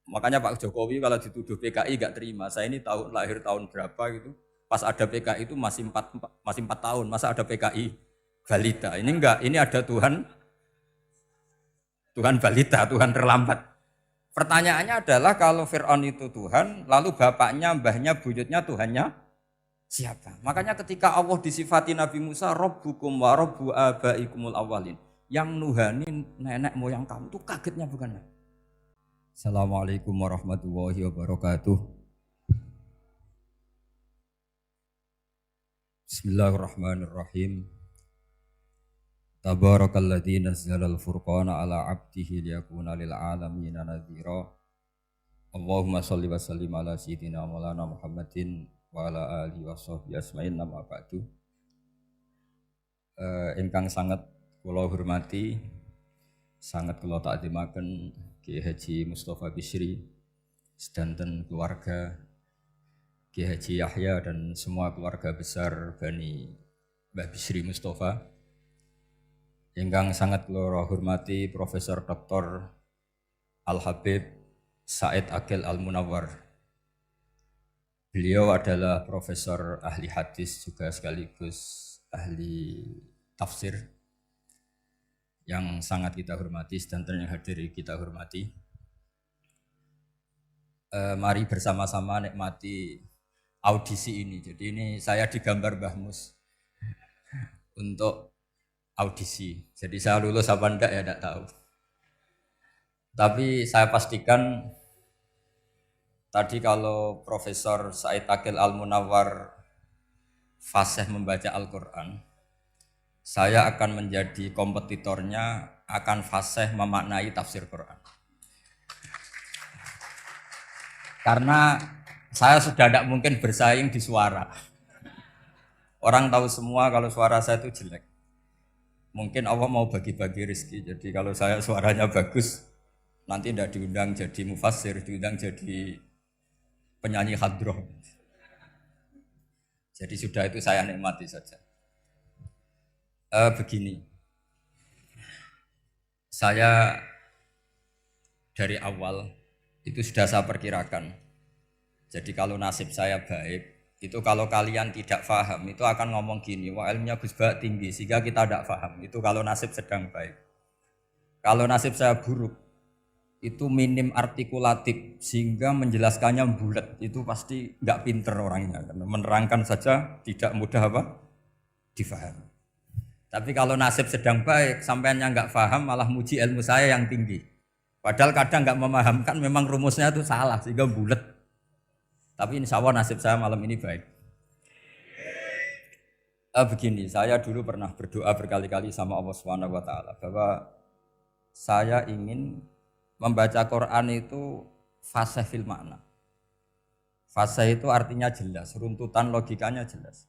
Makanya Pak Jokowi kalau dituduh PKI nggak terima. Saya ini lahir tahun berapa gitu. Pas ada PKI itu masih 4 tahun. Masa ada PKI balita? Ini enggak. Ini ada Tuhan balita, Tuhan terlambat. Pertanyaannya adalah kalau Fir'aun itu Tuhan, lalu bapaknya, mbahnya, buyutnya Tuhannya siapa? Makanya ketika Allah disifati Nabi Musa, Rabbukum wa Rabbu abaikumul awalin. Yang nuhani nenek moyang kamu itu kagetnya bukan? Assalamualaikum warahmatullahi wabarakatuh. Bismillahirrahmanirrahim. Tabarakalladzi nazzalal furqana ala 'abdihi liyakuna lil 'alamin nadhira. Allahumma shalli wa sallim ala sayyidina Maulana Muhammadin wa ala alihi washabbihi asma'in nama ba'du. Ingkang sangat kula hormati, sangat kula takzimaken Kiai Haji Mustofa Bisri sedanten keluarga Kiai Haji Yahya dan semua keluarga besar Bani Mbah Bisri Mustofa. Ingkang sangat kula hormati Profesor Dr. Al-Habib Said Aqil Al-Munawwar. Beliau adalah profesor ahli hadis juga sekaligus ahli tafsir yang sangat kita hormati dan yang hadir kita hormati. Mari bersama-sama nikmati audisi ini. Jadi ini saya digambar Mbah Mus untuk audisi. Jadi saya lulus apa enggak ya enggak tahu. Tapi saya pastikan tadi kalau Profesor Said Aqil Al-Munawwar fasih membaca Al-Quran, saya akan menjadi kompetitornya, akan fasih memaknai tafsir Quran. Karena saya sudah tidak mungkin bersaing di suara. Orang tahu semua kalau suara saya itu jelek. Mungkin Allah mau bagi-bagi rezeki. Jadi kalau saya suaranya bagus, nanti tidak diundang jadi mufassir, diundang jadi penyanyi hadroh. Jadi sudah itu saya nikmati saja. Begini, saya dari awal itu sudah saya perkirakan. Jadi kalau nasib saya baik, itu kalau kalian tidak paham itu akan ngomong gini, wah ilmunya Gus Bak tinggi sehingga kita tidak paham. Itu kalau nasib sedang baik. Kalau nasib saya buruk, itu minim artikulatif sehingga menjelaskannya bulat. Itu pasti nggak pinter orangnya. Karena menerangkan saja tidak mudah difahami. Tapi kalau nasib sedang baik, sampaiannya nggak paham malah muji ilmu saya yang tinggi. Padahal kadang nggak memahamkan, memang rumusnya itu salah sehingga bulat. Tapi insya Allah nasib saya malam ini baik. Begini, saya dulu pernah berdoa berkali-kali sama Allah SWT bahwa saya ingin membaca Quran itu fasih fil makna. Fasih itu artinya jelas, runtutan logikanya jelas.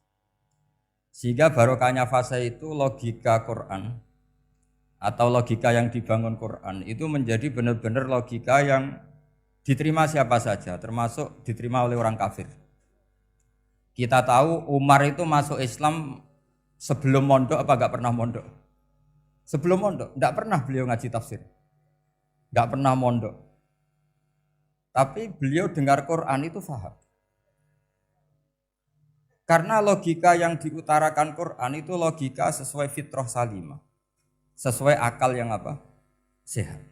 Sehingga barokahnya fasih itu logika Quran atau logika yang dibangun Quran itu menjadi benar-benar logika yang diterima siapa saja, termasuk diterima oleh orang kafir. Kita tahu Umar itu masuk Islam sebelum mondok apa enggak pernah mondok? Sebelum mondok, enggak pernah beliau ngaji tafsir. Enggak pernah mondok. Tapi beliau dengar Quran itu paham. Karena logika yang diutarakan Quran itu logika sesuai fitrah salimah. Sesuai akal yang sehat.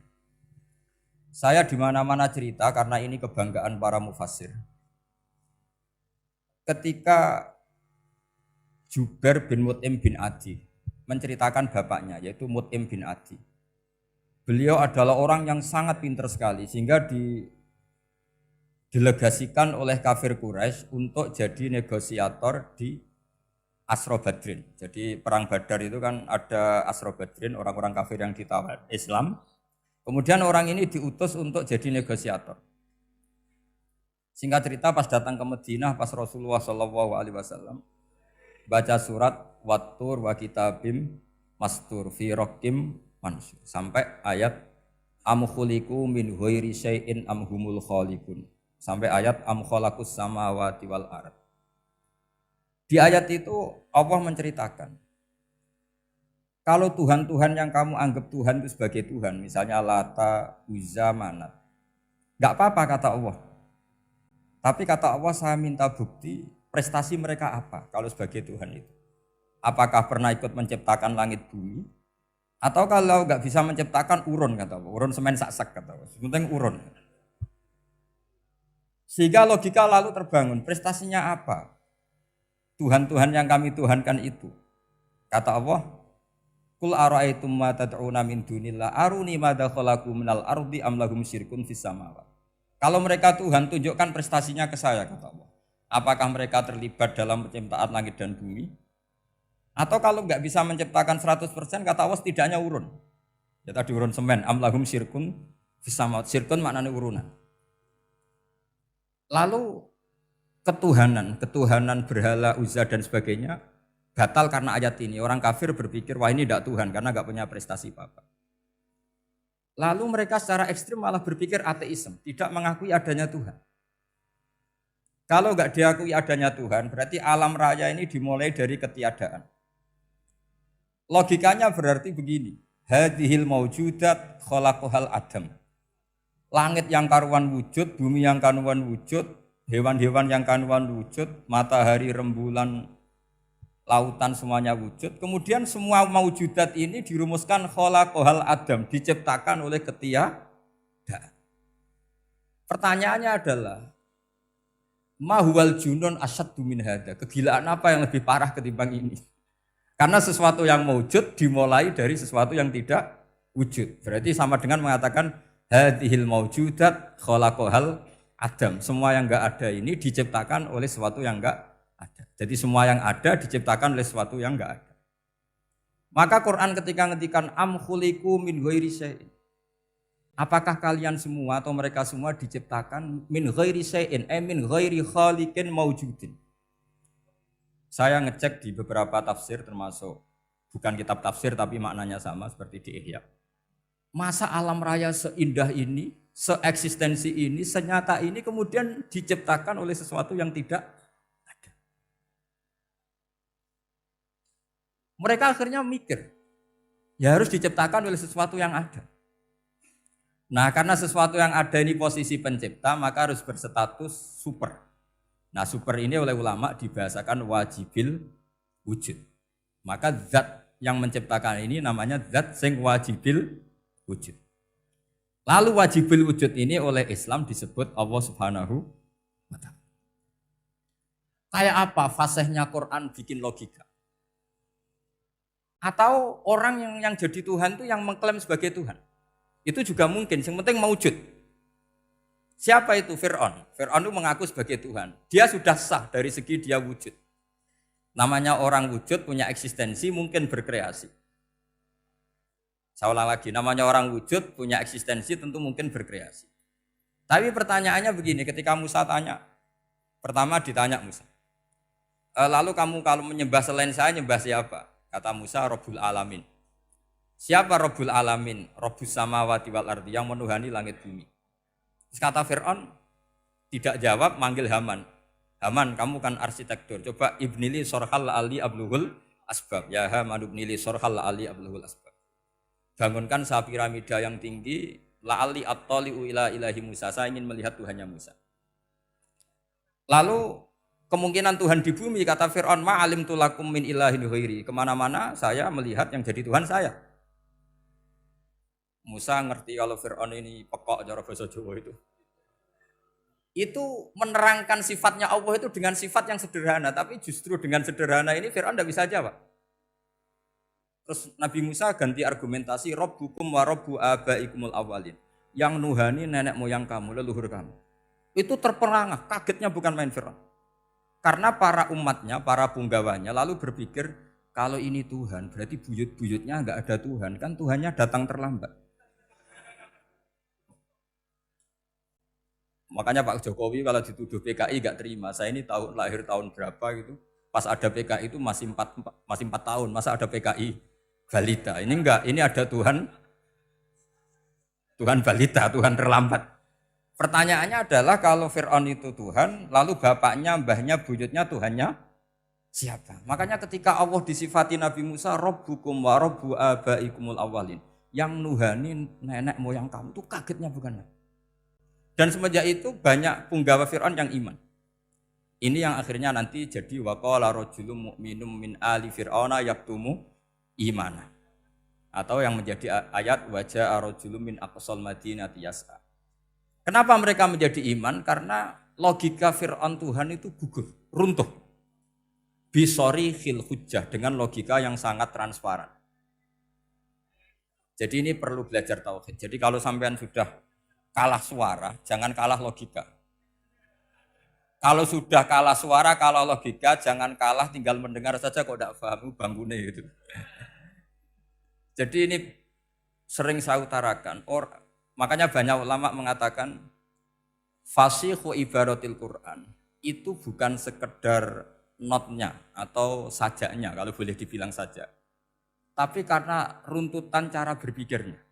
Saya di mana-mana cerita karena ini kebanggaan para mufassir. Ketika Jubair bin Mut'im bin Adi menceritakan bapaknya yaitu Mut'im bin Adi. Beliau adalah orang yang sangat pintar sekali sehingga didelegasikan oleh kafir Quraisy untuk jadi negosiator di Asra Badrin. Jadi perang Badar itu kan ada Asra Badrin, orang-orang kafir yang ditawar Islam. Kemudian orang ini diutus untuk jadi negosiator. Singkat cerita pas datang ke Madinah pas Rasulullah SAW baca surat Wattur wa kitabim mastur fi raqim mansur sampai ayat am khuliqu min ghairi syai'in am humul khaliqun sampai ayat am khalaqus samawati wal ard. Di ayat itu Allah menceritakan kalau Tuhan-Tuhan yang kamu anggap Tuhan itu sebagai Tuhan, misalnya Lata, Uzza, Manat, Enggak apa-apa kata Allah. Tapi kata Allah saya minta bukti prestasi mereka apa kalau sebagai Tuhan itu. Apakah pernah ikut menciptakan langit bumi? Atau kalau enggak bisa menciptakan urun kata Allah. Urun semen sak-sak kata Allah. Sepenting urun. Sehingga logika lalu terbangun. Prestasinya apa? Tuhan-Tuhan yang kami tuhankan itu. Kata Allah, Qul ara'aytum ma tad'una min dunillah aruni madza khalaqu minal ardi am lahum syirkun fis samawati. Kalau mereka Tuhan, tunjukkan prestasinya ke saya kata Allah. Apakah mereka terlibat dalam penciptaan langit dan bumi? Atau kalau enggak bisa menciptakan 100% kata Allah setidaknya urun. Ya tadi urun semen am lahum syirkun fis samawati. Syirkun maknanya urunan. Lalu ketuhanan berhala, Uzza dan sebagainya batal karena ayat ini. Orang kafir berpikir wah ini tidak Tuhan karena nggak punya prestasi apa-apa. Lalu mereka secara ekstrim malah berpikir ateisme, tidak mengakui adanya Tuhan. Kalau nggak diakui adanya Tuhan, berarti alam raya ini dimulai dari ketiadaan. Logikanya berarti begini, hadhil maujudat khalaqahal adam. Langit yang karuan wujud, bumi yang karuan wujud, hewan-hewan yang karuan wujud, matahari, rembulan, lautan semuanya wujud. Kemudian semua maujudat ini dirumuskan khalaqahal adam, diciptakan oleh ketiadaan. Pertanyaannya adalah ma huwal junun asyaddu min hada. Kegilaan apa yang lebih parah ketimbang ini? Karena sesuatu yang wujud dimulai dari sesuatu yang tidak wujud. Berarti sama dengan mengatakan hadhil maujudat khalaqahal adam. Semua yang enggak ada ini diciptakan oleh sesuatu yang enggak ada. Jadi semua yang ada diciptakan oleh sesuatu yang enggak ada. Maka Quran ketika ngetikan am khuliqu min ghairi syai'in. Apakah kalian semua atau mereka semua diciptakan min ghairi syai'in, min ghairi khaliqin maujudin. Saya ngecek di beberapa tafsir termasuk bukan kitab tafsir tapi maknanya sama seperti di Ihya. Masa alam raya seindah ini, seeksistensi ini, senyata ini kemudian diciptakan oleh sesuatu yang tidak ada. Mereka akhirnya mikir, ya harus diciptakan oleh sesuatu yang ada. Nah karena sesuatu yang ada ini posisi pencipta, maka harus berstatus super. Nah super ini oleh ulama dibahasakan wajibil wujud. Maka zat yang menciptakan ini namanya zat sing wajibil wujud. Lalu wajibil wujud ini oleh Islam disebut Allah Subhanahu wa ta'ala. Kayak apa fasihnya Quran bikin logika? Atau orang yang jadi Tuhan itu yang mengklaim sebagai Tuhan? Itu juga mungkin, yang penting mewujud. Siapa itu? Fir'aun. Fir'aun itu mengaku sebagai Tuhan. Dia sudah sah dari segi dia wujud. Namanya orang wujud punya eksistensi mungkin berkreasi. Saya ulang lagi, namanya orang wujud punya eksistensi tentu mungkin berkreasi. Tapi pertanyaannya begini, ketika Musa tanya, pertama ditanya Musa, lalu kamu kalau menyembah selain saya, nyembah siapa? Kata Musa, Rabbul Alamin. Siapa Rabbul Alamin? Rabbus samawati wal ardi, yang menuhani langit bumi. Terus kata Fir'aun, tidak jawab, manggil Haman. Haman, kamu kan arsitektur, coba ibnili sorhal ali abluhul asbab. Ya Haman ibnili sorhal ali abluhul asbab. Bangunkan sah piramida yang tinggi, la'ali at-tali'u ila ilahi Musa. Saya ingin melihat Tuhannya Musa. Lalu kemungkinan Tuhan di bumi, kata Fir'aun, ma'alim tulakum min ilahin ghairi. Kemana-mana saya melihat yang jadi Tuhan saya. Musa ngerti kalau Fir'aun ini pekok cara bahasa Jawa itu. Itu menerangkan sifatnya Allah itu dengan sifat yang sederhana. Tapi justru dengan sederhana ini Fir'aun tidak bisa jawab. Terus Nabi Musa ganti argumentasi, Rabbukum wa Rabbu abaikumul awalin. Yang nuhani nenek moyang kamu, leluhur kamu. Itu terperangah, kagetnya bukan main Fir'aun. Karena para umatnya, para punggawanya lalu berpikir, kalau ini Tuhan, berarti buyut-buyutnya enggak ada Tuhan. Kan Tuhannya datang terlambat. Makanya Pak Jokowi kalau dituduh PKI enggak terima. Saya ini lahir tahun berapa gitu. Pas ada PKI itu masih 4 tahun. Masa ada PKI balita? Ini enggak, ini ada Tuhan balita, Tuhan terlambat. Pertanyaannya adalah kalau Fir'aun itu Tuhan, lalu bapaknya, mbahnya, buyutnya Tuhannya siapa? Makanya ketika Allah disifati Nabi Musa, Rabbukum wa Rabbu abaikumul awalin. Yang nuhani nenek moyang kamu itu kagetnya bukan? Dan semenjak itu banyak punggawa Fir'aun yang iman. Ini yang akhirnya nanti jadi waqala rajulun mu'minum min ali fir'auna yaktumu imana. Atau yang menjadi ayat wajah rajulun min aqsal madinati yas'a. Kenapa mereka menjadi iman? Karena logika Fir'aun Tuhan itu gugur, runtuh. Bisori khil hujjah, dengan logika yang sangat transparan. Jadi ini perlu belajar tauhid. Jadi kalau sampean sudah kalah suara, jangan kalah logika. Kalau sudah kalah suara, kalah logika, jangan kalah tinggal mendengar saja kok tidak paham bangunnya gitu. Jadi ini sering saya utarakan. Makanya banyak ulama mengatakan fasihu ibaratil Quran itu bukan sekedar notnya atau sajaknya kalau boleh dibilang saja. Tapi karena runtutan cara berpikirnya.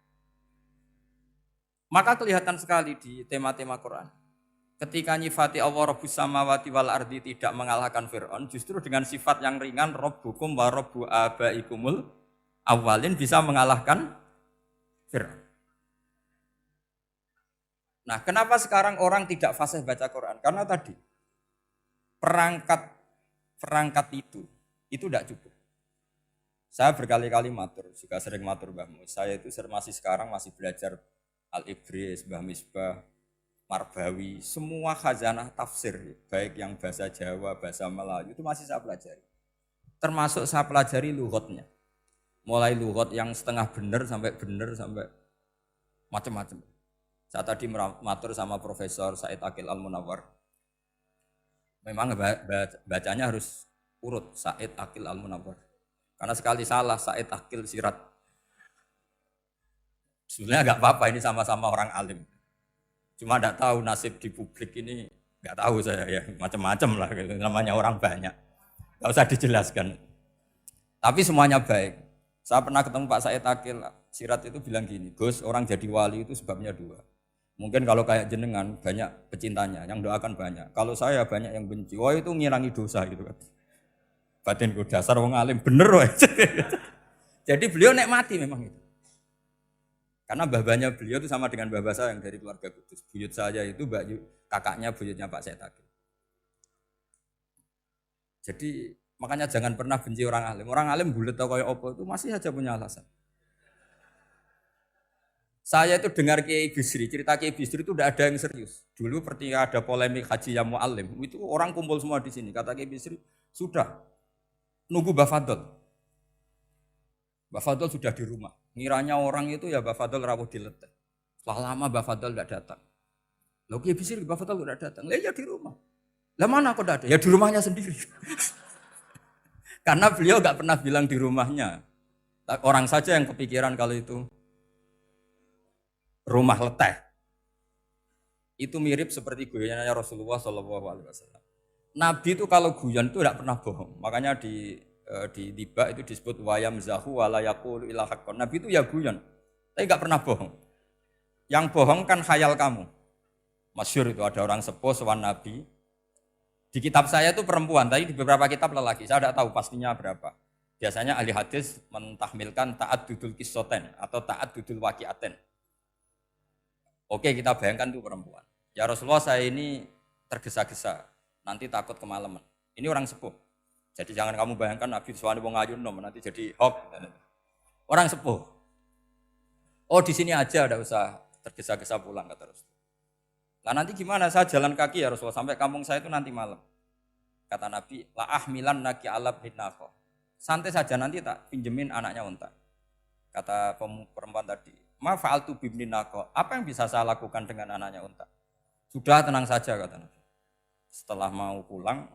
Maka kelihatan sekali di tema-tema Quran. Ketika nyifati Allah Rabbus samawati wal ardi tidak mengalahkan Fir'aun, justru dengan sifat yang ringan Rabbukum wa Rabbu abaikumul awalin bisa mengalahkan Fir'aun. Nah, kenapa sekarang orang tidak fasih baca Quran? Karena tadi perangkat itu tidak cukup. Saya berkali-kali matur, juga sering matur Mbah Mus. Saya itu sekarang masih belajar Al-Ibris, Mbah Misbah, Marbawi, semua khazanah tafsir, baik yang bahasa Jawa, bahasa Melayu, itu masih saya pelajari. Termasuk saya pelajari lughotnya. Mulai lughot yang setengah benar sampai macam-macam. Saya tadi matur sama Profesor Said Aqil Al-Munawwar. Memang bacanya harus urut, Said Aqil Al-Munawwar. Karena sekali salah, Said Aqil Sirat. Sebenarnya enggak apa-apa, ini sama-sama orang alim. Cuma enggak tahu nasib di publik ini, enggak tahu saya ya, macam-macam lah, gitu. Namanya orang banyak. Enggak usah dijelaskan. Tapi semuanya baik. Saya pernah ketemu Pak Said Aqil Sirat itu bilang gini, Gus, orang jadi wali itu sebabnya dua. Mungkin kalau kayak jenengan banyak pecintanya, yang doakan banyak. Kalau saya banyak yang benci, wah itu ngirangi dosa gitu kan. Batinku dasar wong alim bener woy. Jadi beliau nikmati memang itu. Karena babanya beliau itu sama dengan baba saya yang dari keluarga Kudus. Buyut saya itu kakaknya buyutnya Pak Said Aqil. Jadi makanya jangan pernah benci orang alim. Orang alim bulet atau kayak apa itu masih saja punya alasan. Saya itu dengar Kiai Bisri, cerita Kiai Bisri itu tidak ada yang serius. Dulu ketika ada polemik haji yang mu'alim, itu orang kumpul semua di sini. Kata Kiai Bisri, sudah nunggu Mbah Fadl. Mbah Fadl sudah di rumah. Ngiranya orang itu ya Mbah Fadl rawuh dileteh. Setelah lama Mbah Fadl tidak datang. Loh Kiai Bisri, Mbah Fadl tidak datang. Lah ya di rumah. Lah mana kok tidak ada? Ya di rumahnya sendiri. Karena beliau enggak pernah bilang di rumahnya. Orang saja yang kepikiran kalau itu rumah leteh. Itu mirip seperti guyannya Rasulullah SAW. Nabi itu kalau guyon itu tidak pernah bohong. Makanya di tiba itu disebut wayam zahu wala yaqulu illa haqqan. Nabi itu ya guyon, tapi enggak pernah bohong. Yang bohong kan khayal kamu. Masyhur itu ada orang sepuh sowan Nabi. Di kitab saya itu perempuan, tapi di beberapa kitab lelaki. Saya tidak tahu pastinya berapa. Biasanya ahli hadis mentahmilkan taat dudul kisoten atau taat dudul waqiaten. Oke, kita bayangkan itu perempuan. Ya Rasulullah, saya ini tergesa-gesa, nanti takut kemalaman. Ini orang sepuh. Jadi jangan kamu bayangkan Nabi Suwani wong ayu nom nanti jadi hoax. Orang sepuh. Oh di sini aja, tidak usah tergesa-gesa pulang kata Rasulullah. Nah nanti gimana? Saya jalan kaki ya Rasulullah sampai kampung saya itu nanti malam. Kata Nabi, la ahmilan naki alab binafo. Santai saja nanti tak pinjemin anaknya unta. Kata perempuan tadi. Ma fa'altu bibni naqo. Apa yang bisa saya lakukan dengan anaknya unta? Sudah tenang saja kata Nabi. Setelah mau pulang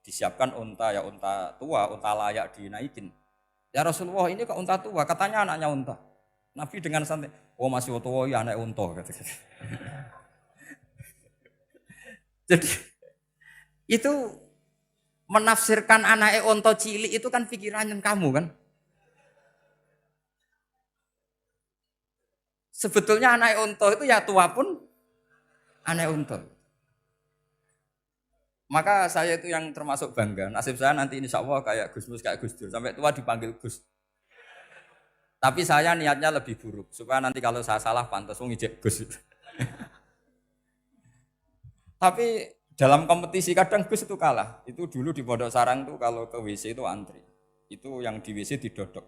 disiapkan unta ya unta tua, unta layak dinaikin. Ya Rasulullah ini kok unta tua? Katanya anaknya unta. Nabi dengan santai, oh masih tua ya anak unta kata. Jadi itu menafsirkan anaknya unta cilik itu kan pikirannya kamu kan. Sebetulnya anak unta itu ya tua pun anak unta. Maka saya itu yang termasuk bangga. Nasib saya nanti insya Allah kayak Gus Mus, kayak Gus Dur. Sampai tua dipanggil Gus. Tapi saya niatnya lebih buruk. Supaya nanti kalau saya salah pantas ngijek Gus. Tapi dalam kompetisi kadang Gus itu kalah. Itu dulu di Pondok Sarang tuh kalau ke WC itu antri. Itu yang di WC didodok.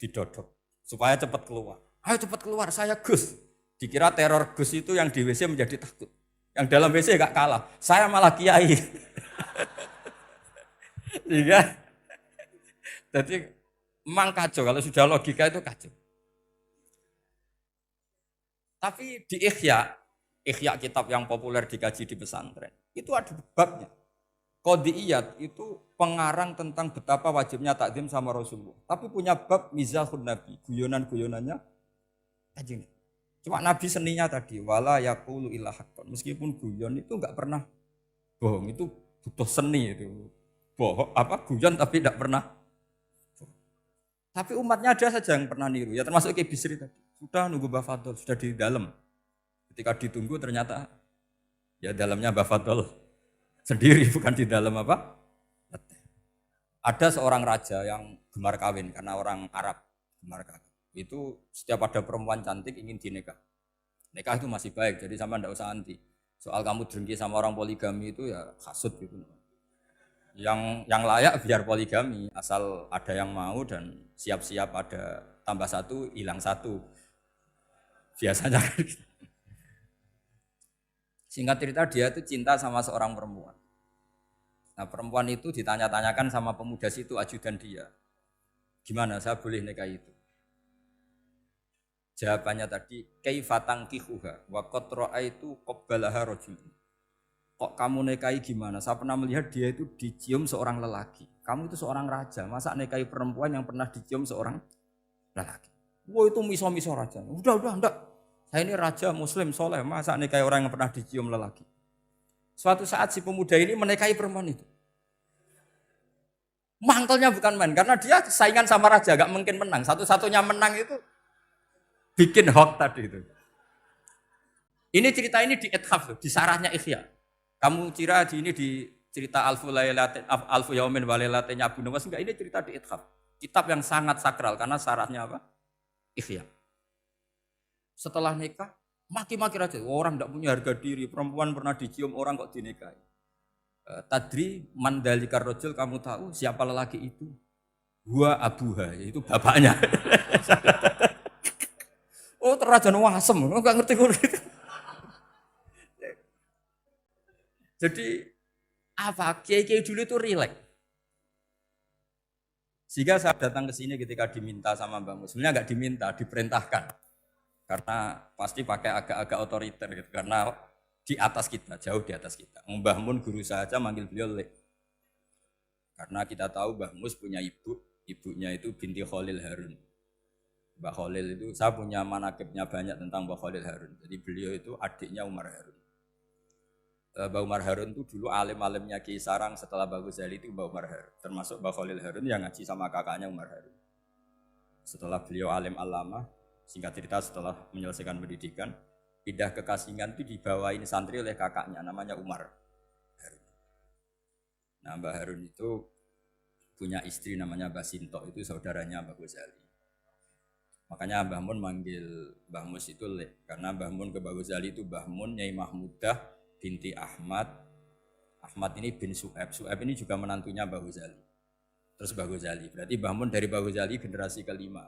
Didodok. Supaya cepat keluar. Ayo cepat keluar, saya Gus. Dikira teror Gus itu yang di WC menjadi takut. Yang dalam WC gak kalah. Saya malah kiai. Iya. Jadi memang kacau. Kalau sudah logika itu kacau. Tapi di Ihya kitab yang populer dikaji di pesantren, itu ada babnya. Qadiyat itu pengarang tentang betapa wajibnya takdim sama Rasulullah. Tapi punya bab mizahun Nabi, guyonan-guyonannya tajin. Cuma Nabi seninya tadi, wala yaqulu illa haqqan. Meskipun guyon itu enggak pernah bohong, itu butuh seni itu. Bohong apa guyon tapi tidak pernah. Tapi umatnya ada saja yang pernah niru, ya termasuk Ki Bisri tadi. Sudah nunggu Mbah Fadl, sudah di dalam. Ketika ditunggu ternyata ya dalamnya Mbah Fadl sendiri, bukan di dalam apa? Ada seorang raja yang gemar kawin karena orang Arab gemar kawin. Itu setiap ada perempuan cantik ingin dinikah. Nikah itu masih baik, jadi sama ndak usah anti. Soal kamu dengki sama orang poligami itu ya hasut gitu. Yang layak biar poligami, asal ada yang mau dan siap-siap ada tambah satu, hilang satu. Biasanya kan gitu. Singkat cerita dia itu cinta sama seorang perempuan. Nah perempuan itu ditanya-tanyakan sama pemuda situ ajudan dia. Gimana saya boleh nikah itu? Jawabannya tadi, kaifatang kihuha wa qad ra'aitu qabbalaha rajul. Kok kamu nikahi gimana? Saya pernah melihat dia itu dicium seorang lelaki. Kamu itu seorang raja, masa nikahi perempuan yang pernah dicium seorang lelaki? Wah itu miso-miso raja. Udah, enggak. Saya ini raja muslim soleh, masa nikahi orang yang pernah dicium lelaki? Suatu saat si pemuda ini menikahi perempuan itu. Mangkelnya bukan main, karena dia saingan sama raja, gak mungkin menang. Satu-satunya menang itu bikin hoax tadi itu. Ini cerita ini di Ithaf, di sarahnya Ihya. Kamu kira di ini di cerita Alfu Yaumin wa Lailatin Abu Nawas, enggak, ini cerita di Ithaf. Kitab yang sangat sakral karena sarahnya apa? Ihya. Setelah nikah, maki-maki raja. Orang tidak punya harga diri, perempuan pernah dicium orang kok dinikahi. Tadri mandalikar rojul, kamu tahu siapa lelaki itu? Gua abuha, yaitu bapaknya. Oh terajan wasem, enggak ngerti gitu. Jadi apa? Kiai-kiai dulu itu rileks. Sehingga saya datang ke sini ketika diminta sama Mbak Mus. Sebenarnya enggak diminta, diperintahkan. Karena pasti pakai agak-agak otoriter gitu. Karena di atas kita, jauh di atas kita. Mbah Mun guru saja manggil beliau Lek. Karena kita tahu Mbah Mus punya ibu, ibunya itu binti Khalil Harun. Mbah Khalil itu, saya punya manakibnya banyak tentang Mbah Khalil Harun. Jadi beliau itu adiknya Umar Harun. Mbah Umar Harun itu dulu alim-alimnya Ki Sarang, setelah Mbah Ghazali itu Mbah Umar Harun. Termasuk Mbah Khalil Harun yang ngaji sama kakaknya Umar Harun. Setelah beliau alim alama, singkat cerita setelah menyelesaikan pendidikan, pindah ke Kasingan itu dibawain santri oleh kakaknya, namanya Umar Harun. Nah Mbah Harun itu punya istri namanya Mbah Sinto, itu saudaranya Mbah Ghazali. Makanya Mbah Mun manggil Mbah Mus itu Lek, karena Mbah Mun ke Mbah Ghazali itu Mbah Mun Nyai Mahmudah binti Ahmad. Ahmad ini bin Su'aib. Su'aib ini juga menantunya Mbah Ghazali. Terus Mbah Ghazali, berarti Mbah Mun dari Mbah Ghazali generasi kelima.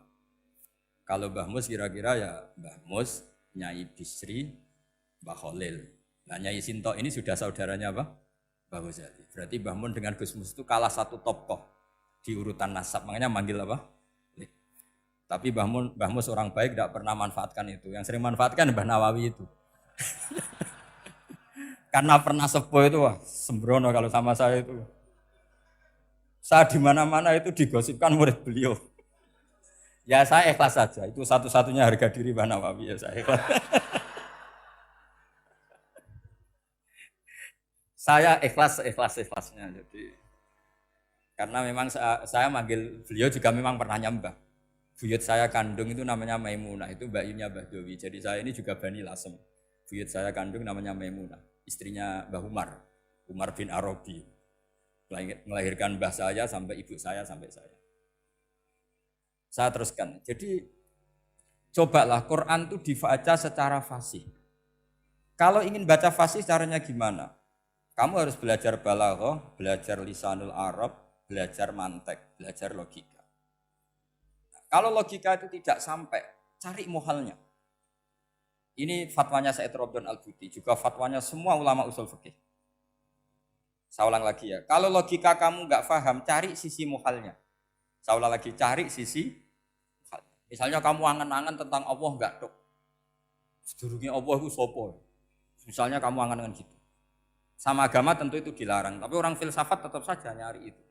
Kalau Mbah Mus kira-kira ya Mbah Mus, Nyai Bisri, Mbah Khalil. Nah Nyai Sinto ini sudah saudaranya apa? Mbah Ghazali. Berarti Mbah Mun dengan Gus Mus itu kalah satu tokoh di urutan nasab. Makanya manggil apa? Tapi Mbah Mus orang baik tidak pernah manfaatkan itu. Yang sering manfaatkan Mbah Nawawi itu. Karena pernah sepuh itu, wah sembrono kalau sama saya itu. Saya di mana-mana itu digosipkan murid beliau. Ya saya ikhlas saja. Itu satu-satunya harga diri Mbah Nawawi, ya saya ikhlas. Saya ikhlasnya. Jadi karena memang saya manggil beliau juga memang pernah nyembah. Buyut saya kandung itu namanya Maimunah, itu mbaknya Mbah Dowi. Jadi saya ini juga Bani Lasem. Buyut saya kandung namanya Maimunah, istrinya Mbah Umar, Umar bin Arabi. Melahirkan mbah saya sampai ibu saya sampai saya. Saya teruskan. Jadi cobalah Quran itu dibaca secara fasih. Kalau ingin baca fasih caranya gimana? Kamu harus belajar balaghah, belajar lisanul Arab, belajar mantek, belajar logika. Kalau logika itu tidak sampai, cari muhalnya. Ini fatwanya Said Robdon Al-Buti, juga fatwanya semua ulama usul fikih. Saya ulang lagi ya, kalau logika kamu nggak paham, cari sisi muhalnya. Saya ulang lagi, cari sisi muhalnya. Misalnya kamu angan-angan tentang Allah nggak dok. Sedurungnya Allah itu sopo. Misalnya kamu angan-angan gitu. Sama agama tentu itu dilarang, tapi orang filsafat tetap saja nyari itu.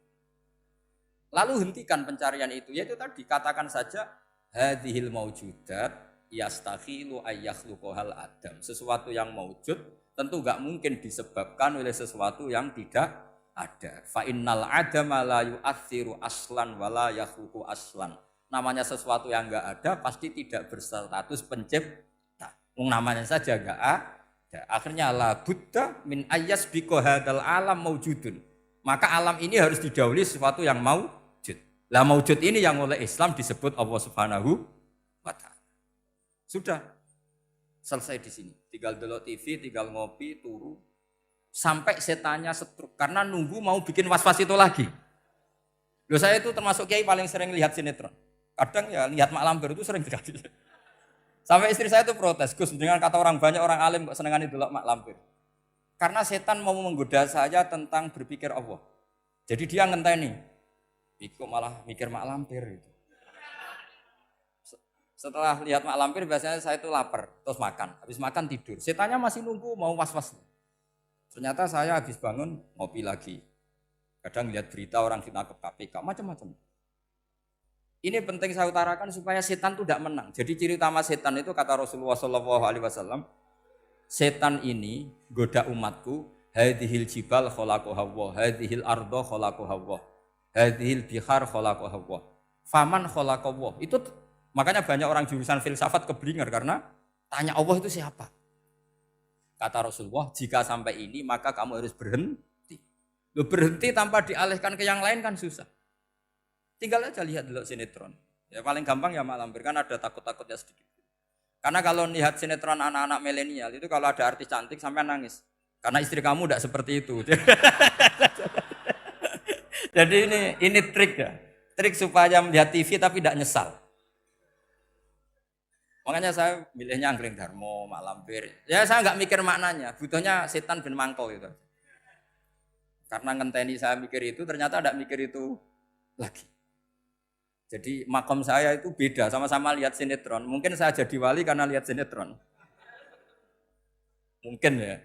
Lalu hentikan pencarian itu, yaitu tadi katakan saja hadhil maujudat yastakhilu ayyakhluqahal adam. Sesuatu yang maujud tentu enggak mungkin disebabkan oleh sesuatu yang tidak ada. Fa innal adama la yu'athiru aslan wala yakhluqu aslan. Namanya sesuatu yang enggak ada pasti tidak berstatus pencipta. Namanya saja enggak ada. Akhirnya la buddha min ayyasbiqa hadzal alam maujudun. Maka alam ini harus didahului sesuatu yang maujud. Lah maujud ini yang oleh Islam disebut Allah Subhanahu wa taala. Sudah selesai di sini. Tinggal delok TV, tinggal ngopi, turu sampai setannya setruk karena nunggu mau bikin was-was itu lagi. Loh saya itu termasuk kiai paling sering lihat sinetron. Kadang ya lihat Mak Lampir itu sering terjadi. Sampai istri saya itu protes, Gus, dengan kata orang banyak orang alim kok senengan itu Mak Lampir. Karena setan mau menggoda saya tentang berpikir Allah. Jadi dia ngenteni. Iku malah mikir Mak Lampir itu. Setelah lihat Mak Lampir biasanya saya itu lapar, terus makan. Habis makan tidur. Setannya masih nunggu mau was-was. Ternyata saya habis bangun ngopi lagi. Kadang lihat berita orang ditangkap KPK, macam-macam. Ini penting saya utarakan supaya setan itu tidak menang. Jadi ciri utama setan itu kata Rasulullah SAW, setan ini goda umatku, hadhil jibal khalaqaha Allah, hadhil ardo khalaqaha Allah, hadhil bihar khalaqaha Allah. Faman khalaqaha Allah. Itu makanya banyak orang jurusan filsafat keblinger karena tanya Allah itu siapa? Kata Rasulullah, jika sampai ini maka kamu harus berhenti. Loh, berhenti tanpa dialihkan ke yang lain kan susah. Tinggal aja lihat dulu sinetron. Ya paling gampang ya Mak Lampir, kan ada takut-takutnya sedikit. Karena kalau lihat sinetron anak-anak milenial itu kalau ada artis cantik sampai nangis. Karena istri kamu tidak seperti itu. Jadi ini trik ya. Trik supaya melihat TV tapi tidak nyesal. Makanya saya milihnya Angling Darmo, Mak Lampir. Ya saya nggak mikir maknanya, butuhnya setan bin mangkol itu. Karena ngenteni saya mikir itu, ternyata tidak mikir itu lagi. Jadi makom saya itu beda, sama-sama lihat sinetron. Mungkin saya jadi wali karena lihat sinetron. Mungkin ya.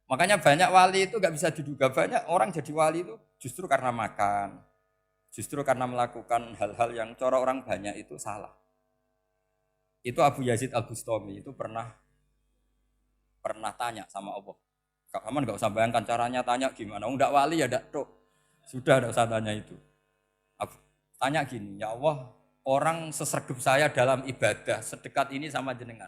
Makanya banyak wali itu nggak bisa diduga. Banyak orang jadi wali itu justru karena makan. Justru karena melakukan hal-hal yang cara orang banyak itu salah. Itu Abu Yazid Al-Bustami itu pernah tanya sama Allah. Kak Aman nggak usah bayangkan caranya tanya gimana. Enggak wali ya enggak tuh. Sudah enggak usah tanya itu. Tanya gini, ya Allah, orang sesergap saya dalam ibadah sedekat ini sama jenengan.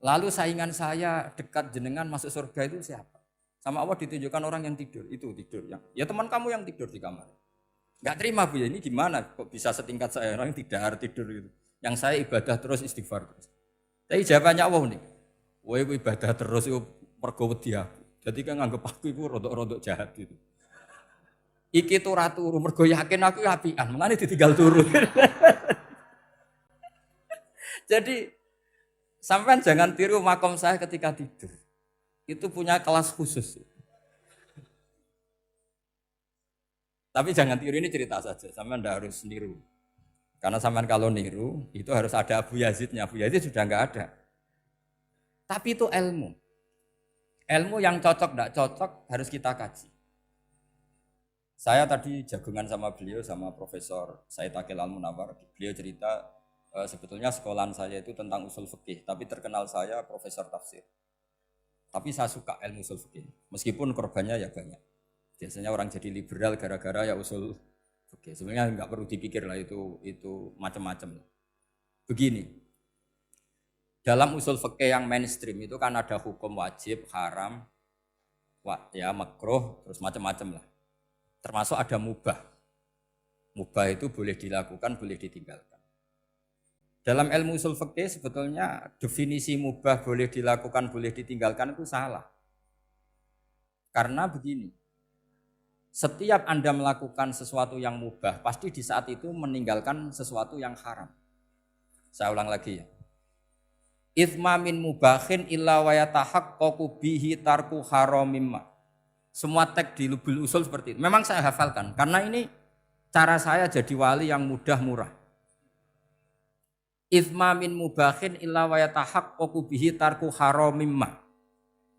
Lalu saingan saya dekat jenengan masuk surga itu siapa? Sama Allah ditunjukkan orang yang tidur, itu tidur yang. Ya teman kamu yang tidur di kamar. Enggak terima Bu ya, ini gimana kok bisa setingkat saya orang yang tidak tidur gitu. Yang saya ibadah terus istighfar terus. Tapi jawabannya Allah nih. Wah, ibadah terus itu mergo wedi aku. Jadi kan nganggep aku itu rodok-rodok jahat gitu. Iki tuh ratu mergo yakin aku apian, mulane ditinggal turu. Jadi sampean jangan tiru makom saya ketika tidur. Itu punya kelas khusus. Tapi jangan tiru, ini cerita saja, sampean ndak harus niru. Karena sampean kalau niru itu harus ada Abu Yazidnya. Abu Yazid sudah enggak ada. Tapi itu ilmu. Ilmu yang cocok enggak cocok harus kita kaji. Saya tadi jagungan sama beliau, sama Profesor Said Akil Al-Munawar. Beliau cerita sebetulnya sekolahan saya itu tentang usul fikih, tapi terkenal saya Profesor Tafsir. Tapi saya suka ilmu usul fikih, meskipun korbannya ya banyak. Biasanya orang jadi liberal gara-gara ya usul fikih. Sebenarnya nggak perlu dipikir lah itu macam-macam. Begini, dalam usul fikih yang mainstream itu kan ada hukum wajib, haram, ya makruh, terus macam-macam lah. Termasuk ada mubah. Mubah itu boleh dilakukan, boleh ditinggalkan. Dalam ilmu usul fikih sebetulnya definisi mubah boleh dilakukan, boleh ditinggalkan itu salah. Karena begini, setiap Anda melakukan sesuatu yang mubah, pasti di saat itu meninggalkan sesuatu yang haram. Saya ulang lagi ya. Ithma min mubahin illa wa yatahaqqaqu bihi tarku haramimma. Semua teks di Lubul Usul seperti itu. Memang saya hafalkan karena ini cara saya jadi wali yang mudah murah. Ithma min mubahin illa wa yatahaqqaqu bihi tarku haramimma.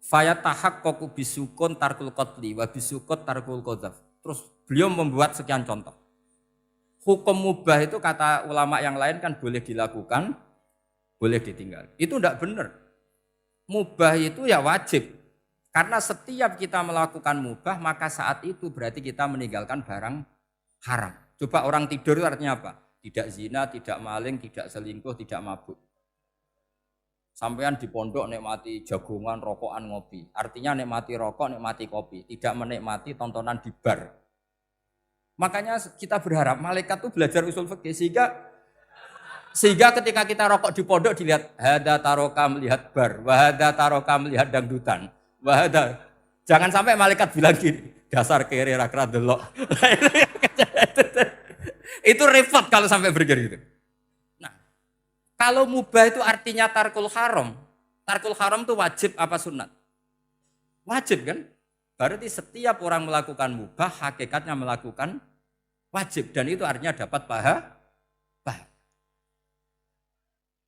Fayatahaqqaqu bisukun tarkul qatli wa bisukut tarkul qadzaf. Terus beliau membuat sekian contoh. Hukum mubah itu kata ulama yang lain kan boleh dilakukan, boleh ditinggal. Itu tidak benar. Mubah itu ya wajib. Karena setiap kita melakukan mubah, maka saat itu berarti kita meninggalkan barang haram. Coba orang tidur itu artinya apa? Tidak zina, tidak maling, tidak selingkuh, tidak mabuk. Sampean di pondok nikmati jagongan, rokokan, ngopi. Artinya nikmati rokok, nikmati kopi. Tidak menikmati tontonan di bar. Makanya kita berharap malaikat itu belajar usul fikih sehingga ketika kita rokok di pondok dilihat hada taroka melihat bar, wahada taroka melihat dangdutan, wahada. Jangan sampai malaikat bilang gini, dasar kere rakra delok. Itu repot kalau sampai berpikir gitu. Nah, kalau mubah itu artinya tarkul haram. Tarkul haram itu wajib apa sunat? Wajib kan? Berarti setiap orang melakukan mubah, hakikatnya melakukan wajib. Dan itu artinya dapat pahala.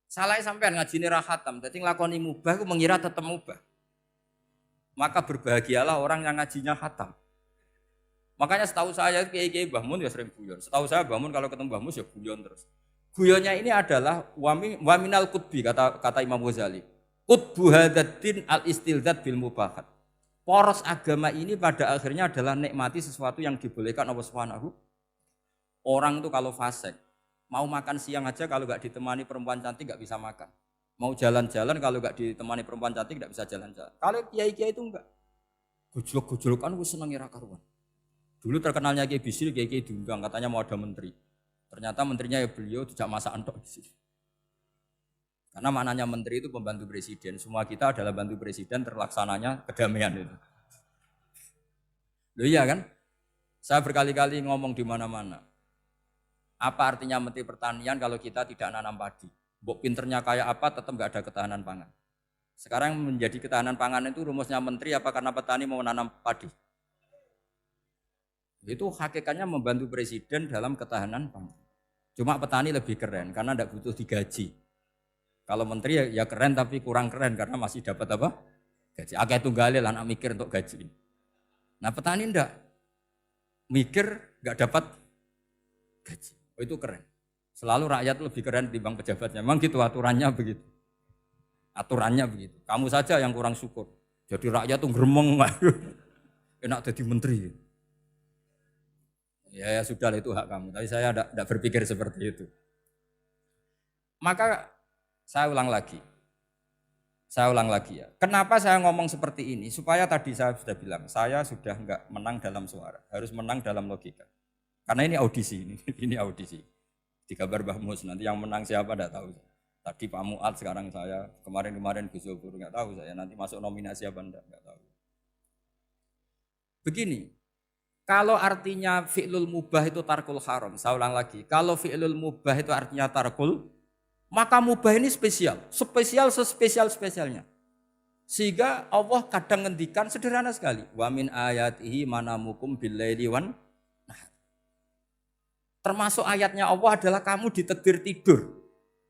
Salah sampean ngaji ini rahatam. Jadi ngelakoni mubah, itu mengira tetap mubah. Maka berbahagialah orang yang ngajinya khatam. Makanya setahu saya kiai Mbah Mun ya sering guyon. Setahu saya Mbah Mun kalau ketemu Mbah Mus ya guyon terus. Guyonnya ini adalah waminal qutbi kata Imam Ghazali. Qutbu hadaddin al-istilzat bil mubahat. Poros agama ini pada akhirnya adalah nikmati sesuatu yang dibolehkan Allah Subhanahu. Orang itu kalau fasik, mau makan siang aja kalau nggak ditemani perempuan cantik nggak bisa makan. Mau jalan-jalan kalau nggak ditemani perempuan cantik nggak bisa jalan-jalan. Kalau kiai-kiai itu enggak. Gojlok-gojlokan gue seneng ira karuan. Dulu terkenalnya Kiai Bisri, Kiai diundang katanya mau ada menteri. Ternyata menterinya ya beliau tidak masak antok di sini. Karena maknanya menteri itu pembantu presiden. Semua kita adalah bantu presiden terlaksananya kedamaian itu. Loh iya kan? Saya berkali-kali ngomong di mana-mana. Apa artinya menteri pertanian kalau kita tidak nanam padi? Mbok pinternya kayak apa tetap nggak ada ketahanan pangan. Sekarang menjadi ketahanan pangan itu rumusnya menteri apa karena petani mau nanam padi? Itu hakikatnya membantu presiden dalam ketahanan pangan. Cuma petani lebih keren karena tidak butuh digaji. Kalau menteri ya keren tapi kurang keren karena masih dapat apa? Gaji. Akeh tunggalnya lah anak mikir untuk gaji. Nah petani enggak mikir enggak dapat gaji. Oh, itu keren. Selalu rakyat lebih keren dibanding pejabatnya. Memang gitu aturannya begitu. Aturannya begitu. Kamu saja yang kurang syukur. Jadi rakyat tuh gremeng. Enak jadi menteri. Ya sudah itu hak kamu. Tapi saya tidak berpikir seperti itu. Maka saya ulang lagi ya. Kenapa saya ngomong seperti ini? Supaya tadi saya sudah bilang, saya sudah enggak menang dalam suara, harus menang dalam logika. Karena ini audisi, ini audisi. Di kabar Mbah Mus, nanti yang menang siapa enggak tahu. Tadi Pak Mu'ad, sekarang saya, kemarin Gus Zubur enggak tahu saya, nanti masuk nominasi apa enggak tahu. Begini, kalau artinya fi'lul mubah itu tarkul haram, saya ulang lagi, kalau fi'lul mubah itu artinya tarkul, maka mubah ini spesial sespesialnya. Sehingga Allah kadang ngendikan sederhana sekali. Wa min ayatihi manamukum billaili wan nahar. Termasuk ayatnya Allah adalah kamu ditakdir tidur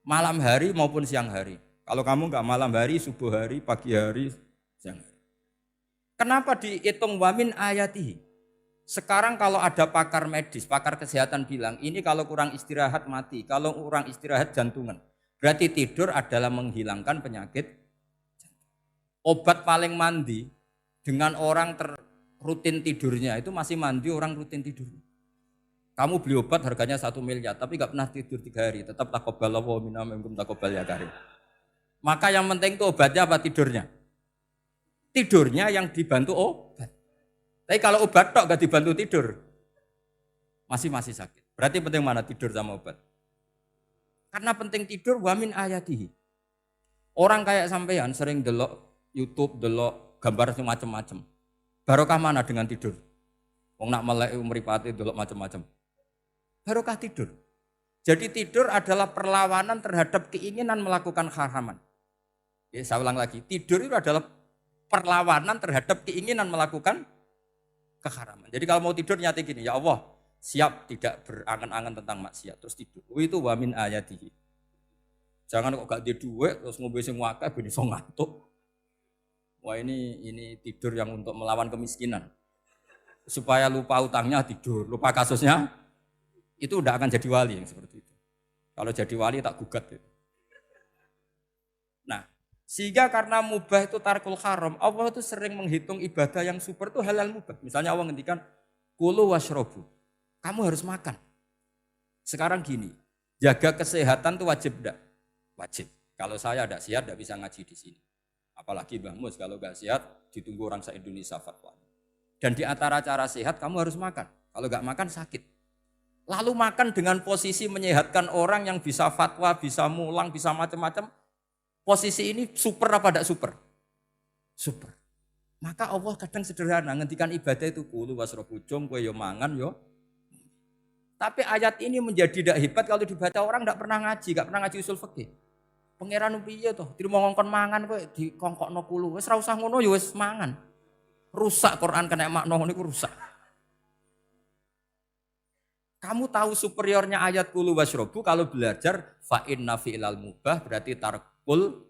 malam hari maupun siang hari. Kalau kamu enggak malam hari, subuh hari, pagi hari, siang hari. Kenapa dihitung wa min ayatihi? Sekarang kalau ada pakar medis, pakar kesehatan bilang, ini kalau kurang istirahat mati, kalau kurang istirahat jantungan. Berarti tidur adalah menghilangkan penyakit. Obat paling mandi dengan orang rutin tidurnya, itu masih mandi orang rutin tidur. Kamu beli obat harganya 1 miliar, tapi gak pernah tidur 3 hari, tetap taqabbalallahu minna minkum taqabbal ya karim. Maka yang penting itu obatnya apa tidurnya? Tidurnya yang dibantu obat. Tapi kalau obat tok gak dibantu tidur, masih sakit. Berarti penting mana tidur sama obat? Karena penting tidur wa min ayatihi. Orang kayak sampean sering delok YouTube, delok gambar semacam-macam. Barokah mana dengan tidur? Wong nak melek mripate delok macam-macam. Barokah tidur. Jadi tidur adalah perlawanan terhadap keinginan melakukan haraman. Ya, saya ulang lagi, tidur itu adalah perlawanan terhadap keinginan melakukan keharaman. Jadi kalau mau tidur nyati gini, ya Allah, siap tidak berangan-angan tentang maksiat terus tidur. Itu wa min ayatihi. Jangan kok gak di duit terus ngombe sing akeh ben iso ngantuk. Wah ini tidur yang untuk melawan kemiskinan. Supaya lupa utangnya tidur, lupa kasusnya itu udah akan jadi wali yang seperti itu. Kalau jadi wali tak gugat gitu. Nah, sehingga karena mubah itu tarkul haram, Allah itu sering menghitung ibadah yang super itu halal mubah. Misalnya Allah ngendikan kulu washrobu. Kamu harus makan. Sekarang gini, jaga kesehatan itu wajib enggak? Wajib. Kalau saya tidak sehat tidak bisa ngaji di sini. Apalagi Mbah Mus kalau nggak sehat ditunggu orang se-Indonesia fatwa. Dan di antara cara sehat kamu harus makan. Kalau nggak makan sakit. Lalu makan dengan posisi menyehatkan orang yang bisa fatwa, bisa mulang, bisa macam-macam. Posisi ini super apa tidak super? Super. Maka Allah kadang sederhana ngendikan ibadah itu kulu wasrobu jom kowe yo mangan yo. Tapi ayat ini menjadi tidak hebat kalau dibaca orang tidak pernah ngaji, nggak pernah ngaji usul fikih. Pangeran piye toh? Dirimo ngongkon mangan kowe dikongkokno kulu. Wis ora usah ngono ya wis mangan. Rusak Quran kena makna niku rusak. Kamu tahu superiornya ayat kulu wasrobu kalau belajar fa inna fi'lal mubah berarti tarkul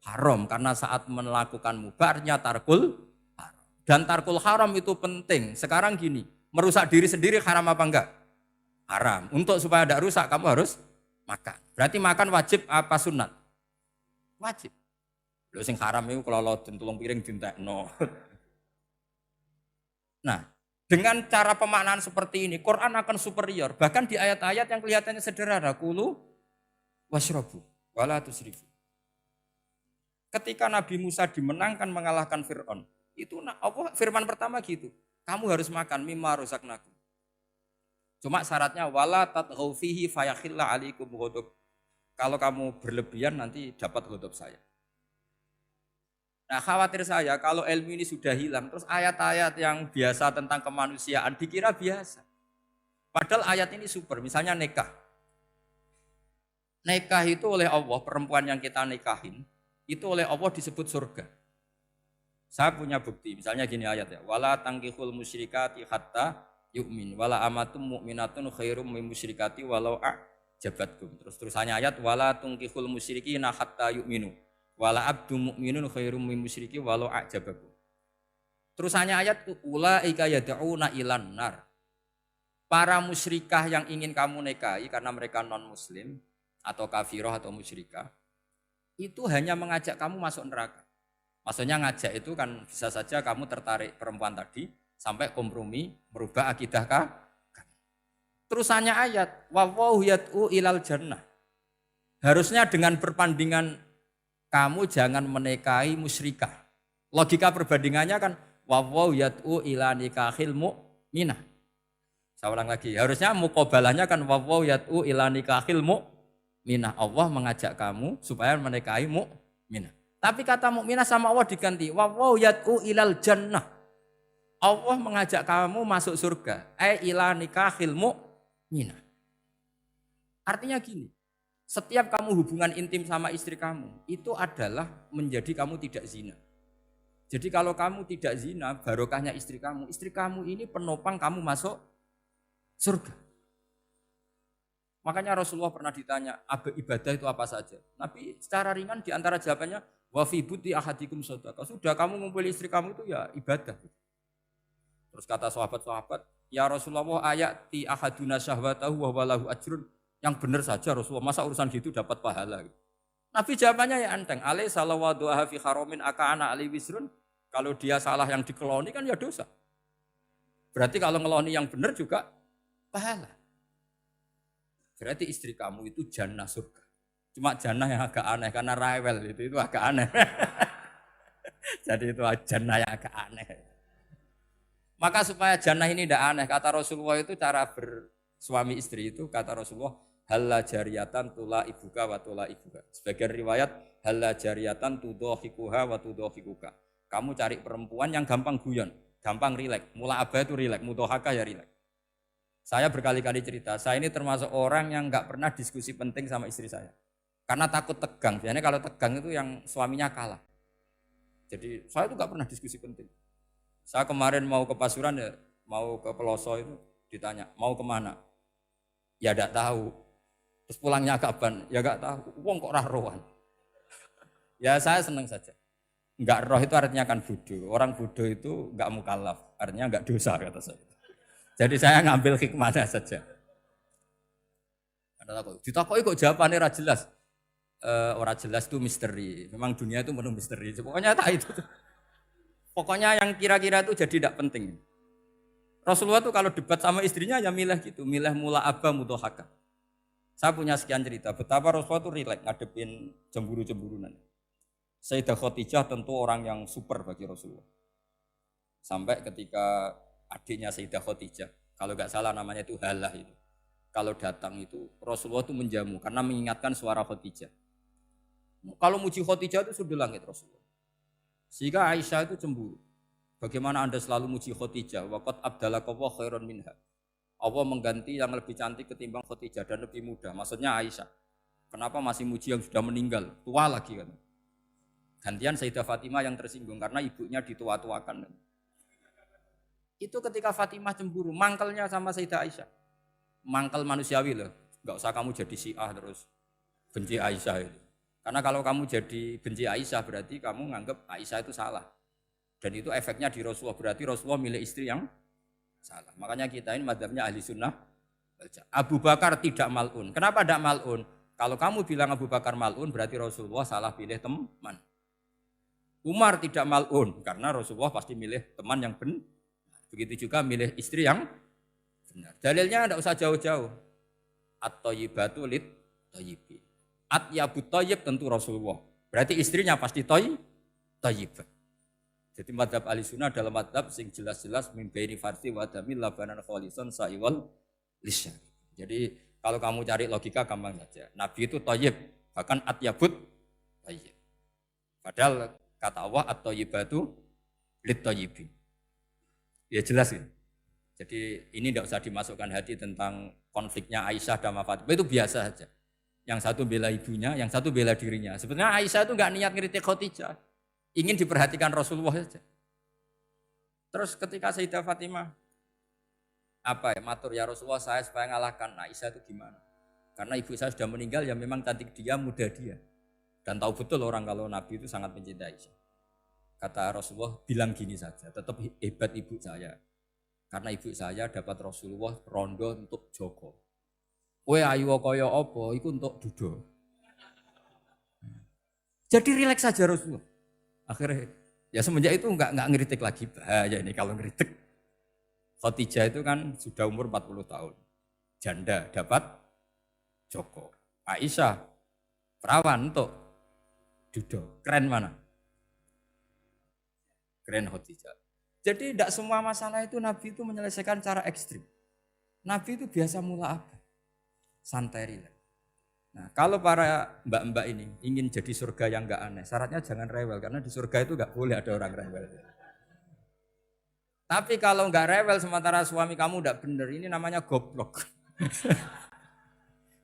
haram karena saat melakukan mubah artinya tarkul haram. Dan tarkul haram itu penting. Sekarang gini, merusak diri sendiri haram apa enggak? Haram. Untuk supaya tidak rusak kamu harus makan. Berarti makan wajib apa sunat? Wajib. Lho sing haram itu kalau loden tulung piring dintekno. Nah, dengan cara pemaknaan seperti ini Quran akan superior. Bahkan di ayat-ayat yang kelihatannya sederhana, kulu washrobu wala tusrifu. Ketika Nabi Musa dimenangkan mengalahkan Fir'aun, itu apa firman pertama gitu. Kamu harus makan mimma rozaqnakum. Cuma syaratnya wala tatghaw fihi fayakhilla alaikum ghadab. Kalau kamu berlebihan nanti dapat ghadab saya. Nah, khawatir saya kalau ilmu ini sudah hilang terus ayat-ayat yang biasa tentang kemanusiaan dikira biasa. Padahal ayat ini super, misalnya nikah. Nikah itu oleh Allah, perempuan yang kita nikahin itu oleh Allah disebut surga. Saya punya bukti, misalnya gini ayat ya, wala tangkihul musyrikati hatta yu'min wala amatum mu'minatun khairum min musyrikati walau a'jabatkum. Terusannya ayat wala tangkihul musyrikina hatta yu'minu wala abdu mu'minun khairum min musyriki walau a'jabakum. Terusannya ayat ulaika yad'una ilan nar. Para musyrikah yang ingin kamu nikahi karena mereka non muslim atau kafirah atau musyrikah itu hanya mengajak kamu masuk neraka. Maksudnya ngajak itu kan bisa saja kamu tertarik perempuan tadi sampai kompromi merubah akidah kamu. Terusannya ayat wallahu yad'u ilal jannah. Harusnya dengan perbandingan kamu jangan menikahi musyrikah. Logika perbandingannya kan wallahu yad'u ila nikahil mu'minah. Saya ulang lagi, harusnya muqabalahnya kan wallahu yad'u ila nikahil mu'minah. Allah mengajak kamu supaya menikahi mu'minah. Tapi kata mukminah sama Allah diganti wallahu yad'u ilal jannah. Allah mengajak kamu masuk surga. Ila nikahil mu'minah. Artinya gini, setiap kamu hubungan intim sama istri kamu itu adalah menjadi kamu tidak zina. Jadi kalau kamu tidak zina, barokahnya istri kamu ini penopang kamu masuk surga. Makanya Rasulullah pernah ditanya, ibadah itu apa saja? Nabi secara ringan di antara jawabannya, wa fi buti ahadikum shadaqah. Sudah kamu ngumpul istri kamu itu ya ibadah. Terus kata sahabat-sahabat, ya Rasulullah ayati ahaduna syahwatahu wa walahu ajrun. Yang benar saja Rasulullah, masa urusan gitu dapat pahala. Nabi jawabannya ya enteng, alaih salawa doa fi haromin aka'ana alih wisrun. Kalau dia salah yang dikeloni kan ya dosa. Berarti kalau ngeloni yang benar juga pahala. Berarti istri kamu itu jannah surga. Cuma jannah yang agak aneh karena rewel itu agak aneh. Jadi itu jannah yang agak aneh. Maka supaya jannah ini tidak aneh, kata Rasulullah itu cara bersuami istri itu kata Rasulullah, halla jariyatan tula ibuka wa tula ibuka. Sebagian riwayat halla jariyatan tudhahikuha wa tudhahikuka. Kamu cari perempuan yang gampang guyon, gampang rileks. Mula abah itu rileks, mudhahaka ya rileks. Saya berkali-kali cerita, saya ini termasuk orang yang enggak pernah diskusi penting sama istri saya. Karena takut tegang. Biasanya kalau tegang itu yang suaminya kalah. Jadi saya itu enggak pernah diskusi penting. Saya kemarin mau ke Pasuruan ya, mau ke Peloso itu ditanya, mau kemana? Ya enggak tahu. Terus pulangnya kapan? Ya enggak tahu. Wong kok roh-rohan. Ya saya senang saja. Enggak roh itu artinya kan bodoh. Orang bodoh itu enggak mukallaf, artinya enggak dosa kata saya. Jadi saya ngambil hikmahnya saja. Ada takut. Ditakoi kok jawabannya ora jelas. Ora jelas itu misteri. Memang dunia itu penuh misteri. Pokoknya tak itu. Pokoknya yang kira-kira itu jadi tidak penting. Rasulullah tuh kalau debat sama istrinya ya milih gitu, milih mula abah mudhahaka. Saya punya sekian cerita betapa Rasulullah tuh rileks ngadepin cemburu-cemburunan. Sayyidah Khadijah tentu orang yang super bagi Rasulullah. Sampai ketika adiknya Sayyidah Khadijah, kalau nggak salah namanya itu Halah itu. Kalau datang itu Rasulullah itu menjamu karena mengingatkan suara Khadijah. Kalau muji Khadijah itu sudah langit Rasulullah. Sehingga Aisyah itu cemburu. Bagaimana Anda selalu muji Khadijah? Waqad abdalakallahu khairan minha. Allah mengganti yang lebih cantik ketimbang Khadijah dan lebih muda. Maksudnya Aisyah. Kenapa masih muji yang sudah meninggal? Tua lagi kan. Gantian Sayyidah Fatimah yang tersinggung karena ibunya ditua-tuakan. Itu ketika Fatimah cemburu, mangkelnya sama Sayyidah Aisyah. Mangkel manusiawi loh. Enggak usah kamu jadi Syiah terus benci Aisyah itu. Karena kalau kamu jadi benci Aisyah berarti kamu nganggap Aisyah itu salah. Dan itu efeknya di Rasulullah, berarti Rasulullah milih istri yang salah. Makanya kita ini madzhabnya ahli sunnah. Abu Bakar tidak mal'un. Kenapa tidak mal'un? Kalau kamu bilang Abu Bakar mal'un berarti Rasulullah salah pilih teman. Umar tidak mal'un karena Rasulullah pasti milih teman yang benar. Begitu juga milih istri yang benar. Dalilnya tidak usah jauh-jauh. At-thayyibatu lit-thayyibi. At-yabut thayyib tentu Rasulullah. Berarti istrinya pasti thayyibah. Jadi madzhab ahli sunnah dalam madzhab sing jelas-jelas min baini farsi wa damil labanan khalisan sa'iwal lisya. Jadi kalau kamu cari logika gampang saja. Nabi itu thayyib, bahkan at-yabut thayyib. Padahal kata Allah at-thayyibatu lit-thayyibi. Ya jelas ya. Jadi ini tidak usah dimasukkan hati tentang konfliknya Aisyah dan Fatimah, itu biasa saja. Yang satu bela ibunya, yang satu bela dirinya. Sebenarnya Aisyah itu enggak niat ngeritik Khadijah. Ingin diperhatikan Rasulullah saja. Terus ketika Sayyidah Fatimah matur ya Rasulullah saya supaya ngalahkan Aisyah itu gimana? Karena ibu saya sudah meninggal ya memang cantik dia, muda dia. Dan tahu betul orang kalau Nabi itu sangat mencintai Aisyah. Kata Rasulullah bilang gini saja, tetap hebat ibu saya. Karena ibu saya dapat Rasulullah rondo untuk Joko. Kowe ayu kaya apa iku untuk dudo. Jadi rileks saja Rasulullah. Akhirnya ya semenjak itu enggak ngeritik lagi, bahaya ini kalau ngeritik. Khadijah itu kan sudah umur 40 tahun. Janda dapat Joko. Aisyah perawan untuk dudo. Keren mana? Keren Khadijah. Jadi tidak semua masalah itu Nabi itu menyelesaikan cara ekstrim. Nabi itu biasa mula apa? Santai rileks. Nah, kalau para mbak-mbak ini ingin jadi surga yang enggak aneh, syaratnya jangan rewel karena di surga itu enggak boleh ada orang rewel. Tapi kalau enggak rewel sementara suami kamu enggak benar, ini namanya goblok.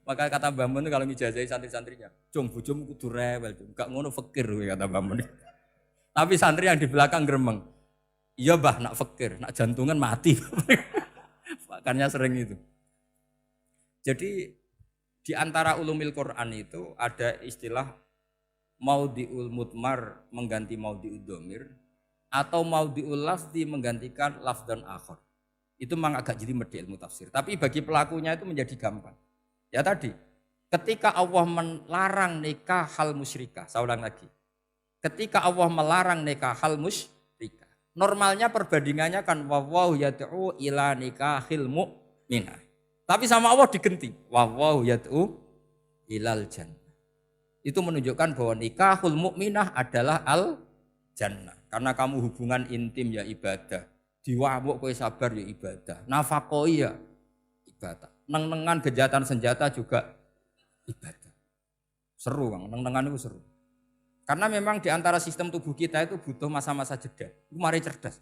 Maka kata Mbah Mun kalau ngijazahi santri-santrinya, "Cung, bojomu kudu rewel, enggak ngono fakir," kata Mbah Mun. Tapi santri yang di belakang gremeng. Iya Mbah, nak fakir, nak jantungan mati. Makanya sering itu. Jadi di antara ulumil Quran itu ada istilah maudhi'ul mudmar mengganti maudhi'ud dhamir atau maudhi'ul lafzi menggantikan lafdzan akhar. Itu memang agak jadi medhi ilmu tafsir. Tapi bagi pelakunya itu menjadi gampang. Ya tadi, ketika Allah melarang nikah hal musyrikah, saya ulang lagi. Ketika Allah melarang nikah hal musyrikah, normalnya perbandingannya kan wallahu yad'u ila nikahil mu'minah. Tapi sama Allah digenti. Wallahu yad'u ilal jannah. Itu menunjukkan bahwa nikahul mukminah adalah al jannah. Karena kamu hubungan intim ya ibadah. Diwamuk kowe sabar ya ibadah. Nafaqoi ya ibadah. neng-nengan kejahatan senjata juga ibadah. Seru Bang, neng-nengan itu seru. Karena memang di antara sistem tubuh kita itu butuh masa-masa jeda. Itu mari cerdas.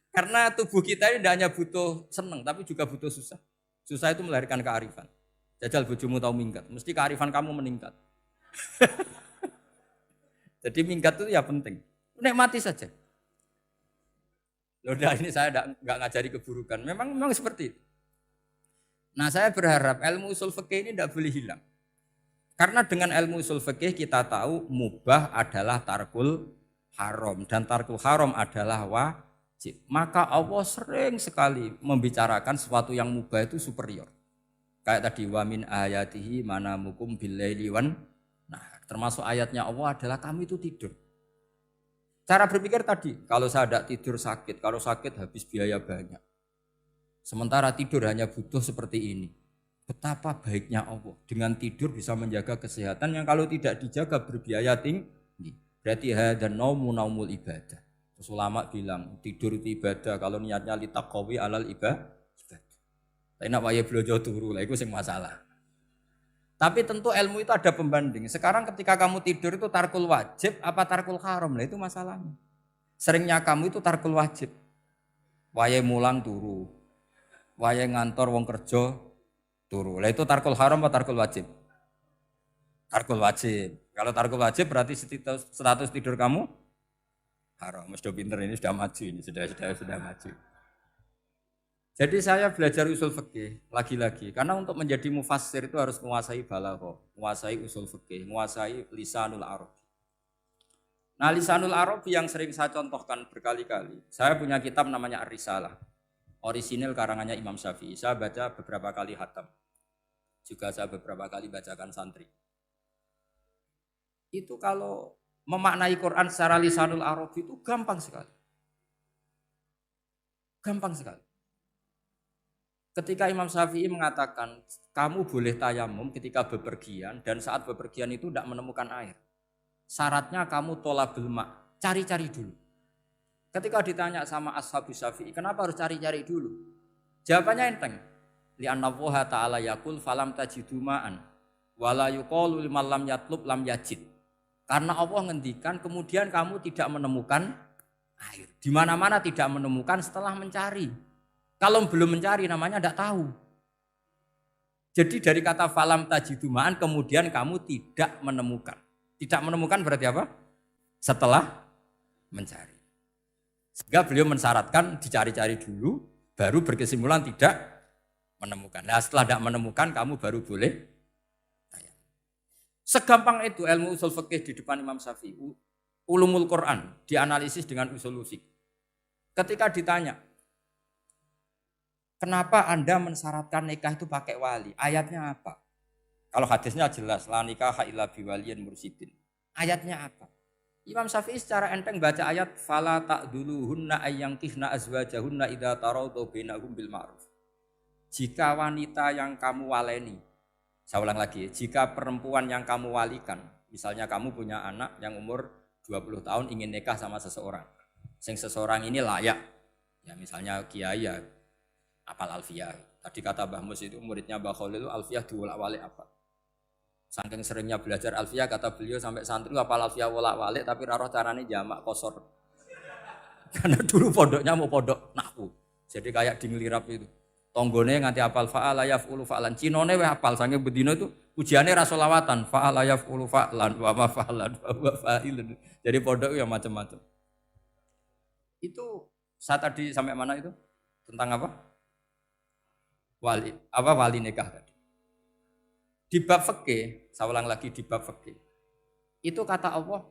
Karena tubuh kita ini tidak hanya butuh seneng, tapi juga butuh susah. Susah itu melahirkan kearifan. Jajal bojomu tahu minggat, mesti kearifan kamu meningkat. Jadi minggat itu ya penting. Nikmati saja. Loh, ini saya nggak ngajari keburukan. Memang seperti itu. Nah, saya berharap ilmu usul fikih ini tidak boleh hilang. Karena dengan ilmu usul fikih kita tahu mubah adalah tarkul haram dan tarkul haram adalah wajib. Maka Allah sering sekali membicarakan sesuatu yang mubah itu superior. Kayak tadi wa min ayatihi manamukum billaili wan. Nah, termasuk ayatnya Allah adalah kamu itu tidur. Cara berpikir tadi, kalau saya tidak tidur sakit, kalau sakit habis biaya banyak. Sementara tidur hanya butuh seperti ini. Betapa baiknya Allah. Dengan tidur bisa menjaga kesehatan yang kalau tidak dijaga berbiaya tinggi. Berarti dan naumul ibadah. Terus ulama bilang tidur itu ibadah kalau niatnya litaqawi alal ibadah. Tapi nak wae blojo turu lah itu sing masalah. Tapi tentu ilmu itu ada pembanding. Sekarang ketika kamu tidur itu tarkul wajib apa tarkul haram lah itu masalahnya. Seringnya kamu itu tarkul wajib. Wae mulang turu. Wae ngantor wong kerja turu. Lah itu tarkul haram atau tarkul wajib? Tarkul wajib. Kalau tarkul wajib berarti status tidur kamu haram. Sudah pinter ini sudah maju ini sudah maju. Jadi saya belajar usul fikih lagi-lagi karena untuk menjadi mufassir itu harus menguasai balaghah, menguasai usul fikih, menguasai lisanul arab. Nah, lisanul arab yang sering saya contohkan berkali-kali. Saya punya kitab namanya Ar-Risalah. Orisinil karangannya Imam Syafi'i. Saya baca beberapa kali khatam. Juga saya beberapa kali bacakan santri. Itu kalau memaknai Quran secara lisanul arab itu gampang sekali. Gampang sekali. Ketika Imam Syafi'i mengatakan, kamu boleh tayamum ketika bepergian dan saat bepergian itu tidak menemukan air. Syaratnya kamu tolabul ma', cari-cari dulu. Ketika ditanya sama Ashabus Syafi'i, kenapa harus cari-cari dulu? Jawabannya enteng. Li'anna Allah ta'ala yaqul falam tajidu ma'an wala yuqalu liman lam yatlub lam yajid. Karena Allah ngendikan kemudian kamu tidak menemukan air. Di mana-mana tidak menemukan setelah mencari. Kalau belum mencari namanya tidak tahu. Jadi dari kata falam tajidu ma'an kemudian kamu tidak menemukan. Tidak menemukan berarti apa? Setelah mencari. Sehingga beliau mensyaratkan dicari-cari dulu, baru berkesimpulan tidak menemukan. Nah setelah tidak menemukan, kamu baru boleh tanya. Segampang itu ilmu usul fikih di depan Imam Syafi'i. Ulumul Quran dianalisis dengan usul fikih. Ketika ditanya, kenapa Anda mensyaratkan nikah itu pakai wali? Ayatnya apa? Kalau hadisnya jelas, la nikaha illa biwaliyin mursyidin. Ayatnya apa? Imam Syafi'i secara enteng baca ayat fala ta'duluhunna ayyankihna azwajahunna idza tarawdu bainahum bil ma'ruf. Jika wanita yang kamu waleni, saya ulang lagi, jika perempuan yang kamu walikan, misalnya kamu punya anak yang umur 20 tahun ingin nikah sama seseorang. Sing seseorang ini layak. Ya misalnya kiai ya apal alfiyah. Tadi kata Mbah Mus itu muridnya Mbah Khalil itu alfiyah diwolak-walik apa? Saking seringnya belajar alfiyah kata beliau sampai santri apal alfiyah wolak-walik tapi ora roh carane jamak kosor. Karena dulu pondoknya mau pondok nahwu. Jadi kayak di nglirap itu. Tonggone nganti apal fa'ala yaf'ulu fa'lan. Cinone weh apal saking bedino itu ujiane ra selawatan fa'ala yaf'ulu fa'lan wa ma fa'lan wa fa'ilun. Jadi pondok ya macam-macam. Itu saya tadi sampai mana itu? Tentang apa? Wali nikah tadi. Di bab fikih, saya ulang lagi di bab fikih. Itu kata Allah,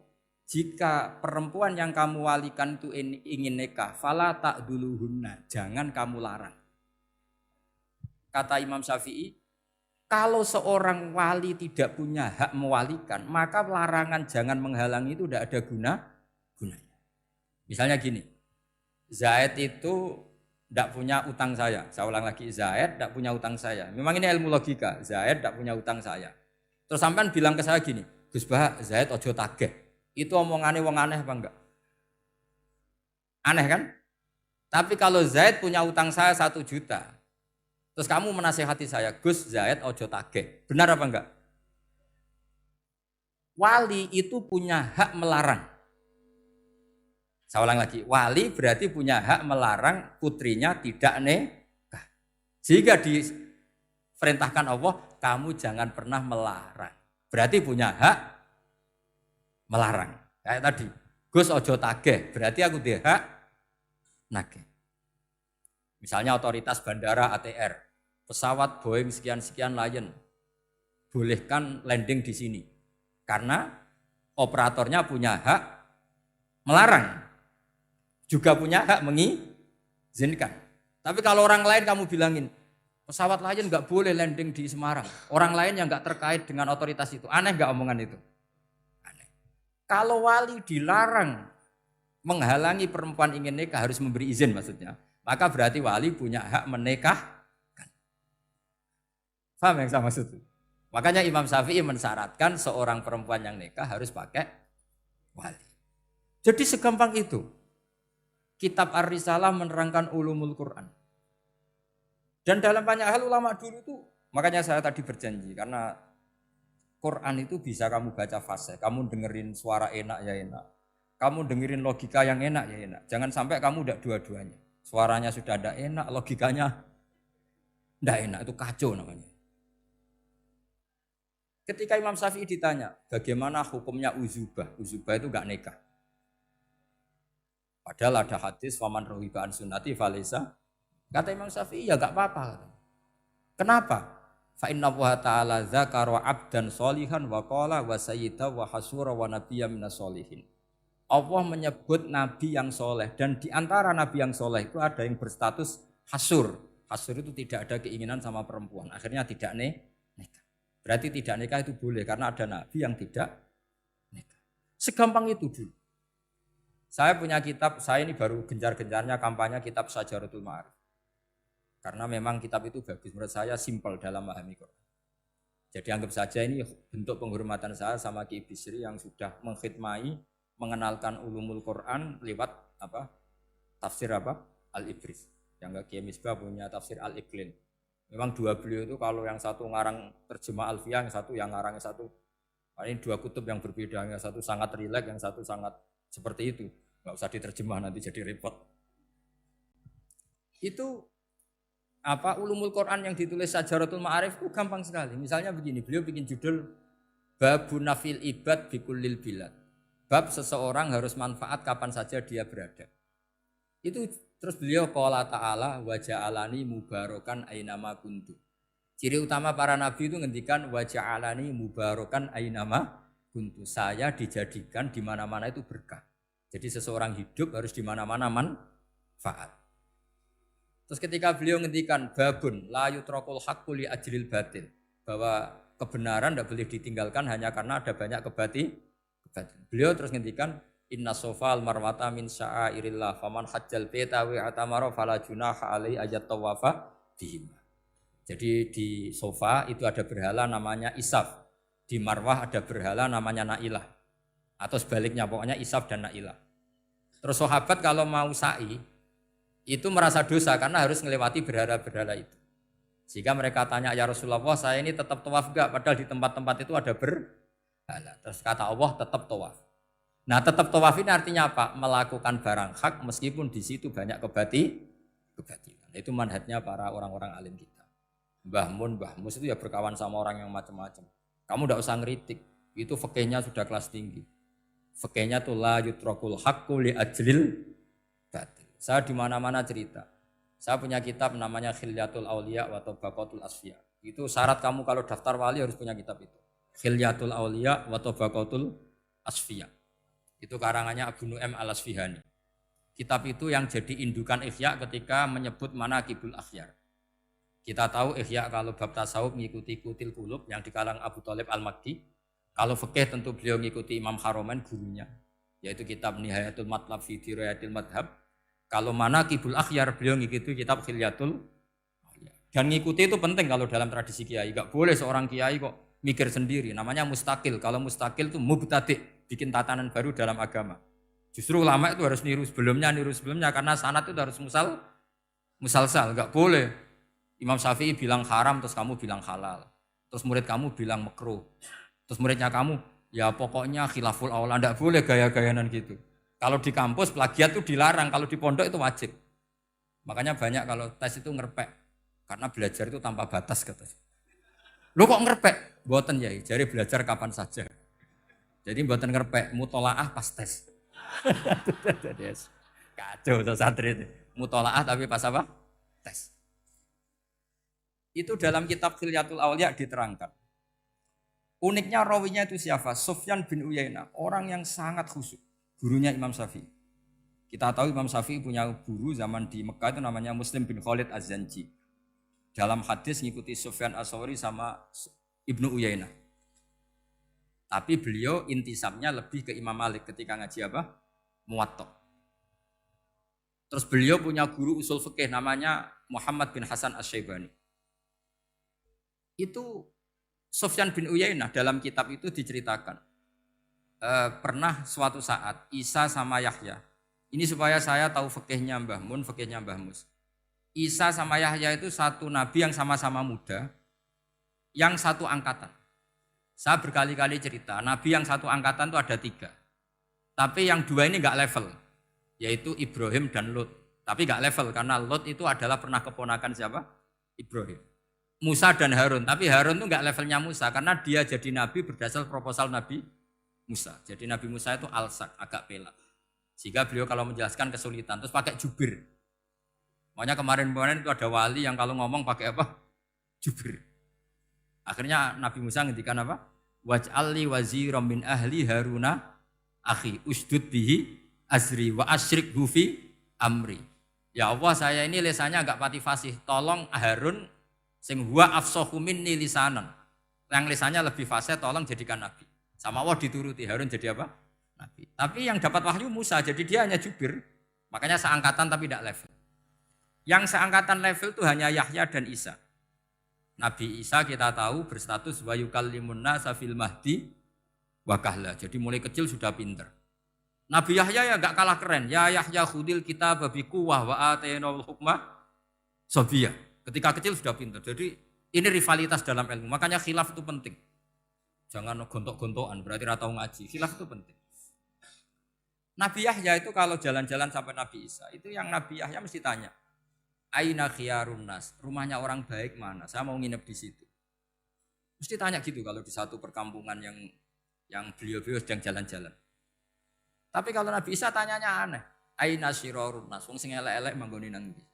jika perempuan yang kamu walikan itu ingin nikah, fala ta'duluhunna, jangan kamu larang. Kata Imam Syafi'i, kalau seorang wali tidak punya hak mewalikan, maka larangan jangan menghalangi itu tidak ada gunanya. Misalnya gini, Zaid itu tidak punya utang saya ulang lagi, Zaid tidak punya utang saya. Memang ini ilmu logika, Zaid tidak punya utang saya. Terus sampean bilang ke saya gini, Gus Bah, Zaid ojo tagih. Itu omongannya wong aneh apa enggak? Aneh kan? Tapi kalau Zaid punya utang saya 1 juta, terus kamu menasihati saya, Gus Zaid ojo tagih. Benar apa enggak? Wali itu punya hak melarang. Saya ulang lagi, wali berarti punya hak melarang putrinya tidak nikah. Jika diperintahkan Allah, kamu jangan pernah melarang. Berarti punya hak melarang. Kayak tadi, Gus ojo tagih, berarti aku dia hak nagih. Misalnya otoritas bandara ATR, pesawat Boeing sekian-sekian Lion, bolehkan landing di sini. Karena operatornya punya hak melarang. Juga punya hak mengizinkan. Tapi kalau orang lain kamu bilangin, pesawat Lion nggak boleh landing di Semarang. Orang lain yang nggak terkait dengan otoritas itu. Aneh nggak omongan itu? Aneh. Kalau wali dilarang menghalangi perempuan ingin nikah harus memberi izin maksudnya. Maka berarti wali punya hak menikahkan. Paham yang saya maksud? Makanya Imam Syafi'i mensyaratkan seorang perempuan yang nikah harus pakai wali. Jadi segampang itu. Kitab Ar-Risalah menerangkan ulumul Quran. Dan dalam banyak hal ulama dulu itu, makanya saya tadi berjanji, karena Quran itu bisa kamu baca fase, kamu dengerin suara enak ya enak, kamu dengerin logika yang enak ya enak. Jangan sampai kamu udah dua-duanya. Suaranya sudah ada enak, logikanya tidak enak, itu kacau namanya. Ketika Imam Syafi'i ditanya, bagaimana hukumnya uzubah? Uzubah itu enggak nikah. Padahal ada hadis faman rohiba an sunnati falesa. Kata Imam Syafi'i ya enggak apa-apa. Kenapa? Fa inna Allah ta'ala dzakara 'abdan sholihan wa qala wa sayyida wa hasura wa nabiyya minas sholihin. Allah menyebut nabi yang soleh dan di antara nabi yang soleh itu ada yang berstatus hasur. Hasur itu tidak ada keinginan sama perempuan. Akhirnya tidak nikah. Berarti tidak nikah itu boleh karena ada nabi yang tidak nikah. Segampang itu dulu. Saya punya kitab, saya ini baru gencar-gencarnya kampanye kitab Syajaratul Ma'arif. Karena memang kitab itu bagus, menurut saya simpel dalam memahami Quran. Jadi anggap saja ini bentuk penghormatan saya sama Ki Bisri yang sudah mengkhidmai, mengenalkan ulumul Quran lewat tafsir Al-Ibris. Yang Ki Misbah punya tafsir Al-Iqlin. Memang dua beliau itu kalau yang satu ngarang terjemah Alfiyah, yang satu yang ngarang satu. Ini dua kutub yang berbeda, yang satu sangat rileks, yang satu sangat seperti itu. Nggak usah diterjemah nanti jadi repot. Itu ulumul Quran yang ditulis Syajaratul Ma'arif itu gampang sekali. Misalnya begini, beliau bikin judul Babun Nafil Ibad Bikullil Bilad. Bab seseorang harus manfaat kapan saja dia berada. Itu terus beliau qala ta'ala wa ja'alani mubarakan ainama kuntu. Ciri utama para nabi itu ngendikan wa ja'alani mubarakan ainama kuntu. Saya dijadikan di mana-mana itu berkah. Jadi seseorang hidup harus di mana-mana manfaat. Terus ketika beliau ngendikan babun la yutrakul haqqu li ajlil batil, bahwa kebenaran tidak boleh ditinggalkan hanya karena ada banyak kebatilan. Beliau terus ngendikan inna sofal marwata min sya'airillah faman hajjal baita wa atamara fala junaha alai ayat tawafa bihim. Jadi di Sofa itu ada berhala namanya Isaf. Di Marwah ada berhala namanya Nailah. Atau sebaliknya pokoknya Isaf dan Nailah. Terus sahabat kalau mau sa'i itu merasa dosa karena harus melewati berhala-berhala itu. Sehingga mereka tanya, ya Rasulullah, saya ini tetap tawaf enggak? Padahal di tempat-tempat itu ada berhala. Terus kata Allah, tetap tawaf. Nah, tetap tawaf ini artinya apa? Melakukan barang hak meskipun di situ banyak kebatilan. Itu manhajnya para orang-orang alim kita. Mbah Mun, Mbah Mus itu ya berkawan sama orang yang macam-macam. Kamu enggak usah ngeritik. Itu fikihnya sudah kelas tinggi. Fikihnya tuh la yutrakul haqqu li ajlil batil. Saya di mana-mana cerita. Saya punya kitab namanya Khilyatul Auliya wa Tabaqatul Asfiya. Itu syarat kamu kalau daftar wali harus punya kitab itu. Khilyatul Auliya wa Tabaqatul Asfiya. Itu karangannya Abu Nu'aim Al-Asfihani. Kitab itu yang jadi indukan Ihya ketika menyebut manaqibul akhyar. Kita tahu Ihya kalau bab tasawuf mengikuti Kutil Qulub yang dikalang Abu Thalib Al-Makki. Kalau fikih tentu beliau mengikuti Imam Haromen gurunya, yaitu kitab Nihayatul Matlab fi Dirayatil Madhab. Kalau manaqibul akhyar beliau mengikuti kitab Khilyatul. Dan ngikuti itu penting kalau dalam tradisi kiai. Enggak boleh seorang kiai kok mikir sendiri, namanya mustakil. Kalau mustakil itu mubtadi', bikin tatanan baru dalam agama. Justru ulama itu harus niru sebelumnya karena sanad itu harus musalsal, enggak boleh. Imam Syafi'i bilang haram terus kamu bilang halal. Terus murid kamu bilang makruh. Terus muridnya kamu, ya pokoknya khilaful aula, enggak boleh gaya-gayanan gitu. Kalau di kampus plagiat itu dilarang, kalau di pondok itu wajib. Makanya banyak kalau tes itu ngerpek. Karena belajar itu tanpa batas katanya. Lo kok ngerpek? Mboten ya, jadi belajar kapan saja. Jadi mboten ngerpek, mutolaah pas tes. Kacau tuh santri itu. Mutolaah tapi pas apa? Tes. Itu dalam kitab Khilyatul Awliya diterangkan. Uniknya rawinya itu siapa? Sufyan bin Uyainah, orang yang sangat khusyuk. Gurunya Imam Syafi'i. Kita tahu Imam Syafi'i punya guru zaman di Mekah itu namanya Muslim bin Khalid Az-Zanji. Dalam hadis ngikuti Sufyan As-Sawri sama Ibnu Uyainah. Tapi beliau intisabnya lebih ke Imam Malik ketika ngaji apa? Muwatta. Terus beliau punya guru usul fikih namanya Muhammad bin Hasan Asy-Syaibani. Itu Sufyan bin Uyainah dalam kitab itu diceritakan. Pernah suatu saat Isa sama Yahya. Ini supaya saya tahu fikihnya Mbah Mun, fikihnya Mbah Mus. Isa sama Yahya itu satu nabi yang sama-sama muda, yang satu angkatan. Saya berkali-kali cerita, nabi yang satu angkatan itu ada 3. Tapi yang 2 ini enggak level, yaitu Ibrahim dan Lut. Tapi enggak level karena Lut itu adalah pernah keponakan siapa? Ibrahim. Musa dan Harun, tapi Harun itu enggak levelnya Musa karena dia jadi nabi berdasar proposal Nabi Musa. Jadi Nabi Musa itu alsak, agak pelak. Sehingga beliau kalau menjelaskan kesulitan, terus pakai jubir. Makanya kemarin-kemarin itu ada wali yang kalau ngomong pakai apa? Jubir. Akhirnya Nabi Musa ngendikan apa? Waj'alli waziran min ahli Haruna akhi usdud bihi azri wa asyrik hufi amri. Ya Allah, saya ini lisannya agak pati fasih. Tolong Harun sing huwa afsahu minni lisanan. Yang lisannya lebih fasih tolong jadikan nabi. Sama Allah dituruti, Harun jadi apa? Nabi. Tapi yang dapat wahyu Musa, jadi dia hanya jubir. Makanya seangkatan tapi tidak level. Yang seangkatan level itu hanya Yahya dan Isa. Nabi Isa kita tahu berstatus wa yukallimun nasa fil mahdi wa kahla. Jadi mulai kecil sudah pinter. Nabi Yahya ya enggak kalah keren. Ya Yahya khudil kitab bi quwwah wa atainal hukma sabiyah. Ketika kecil sudah pinter. Jadi ini rivalitas dalam ilmu. Makanya khilaf itu penting. Jangan gontok-gontokan, berarti ratau ngaji. Khilaf itu penting. Nabi Yahya itu kalau jalan-jalan sampai Nabi Isa, itu yang Nabi Yahya mesti tanya, Aina khiyarun nas, rumahnya orang baik mana? Saya mau nginep di situ. Mesti tanya gitu kalau di satu perkampungan yang beliau-beliau sedang jalan-jalan. Tapi kalau Nabi Isa tanyanya aneh, Aina syirarun nas, wong sing elek-elek manggone nang ndi.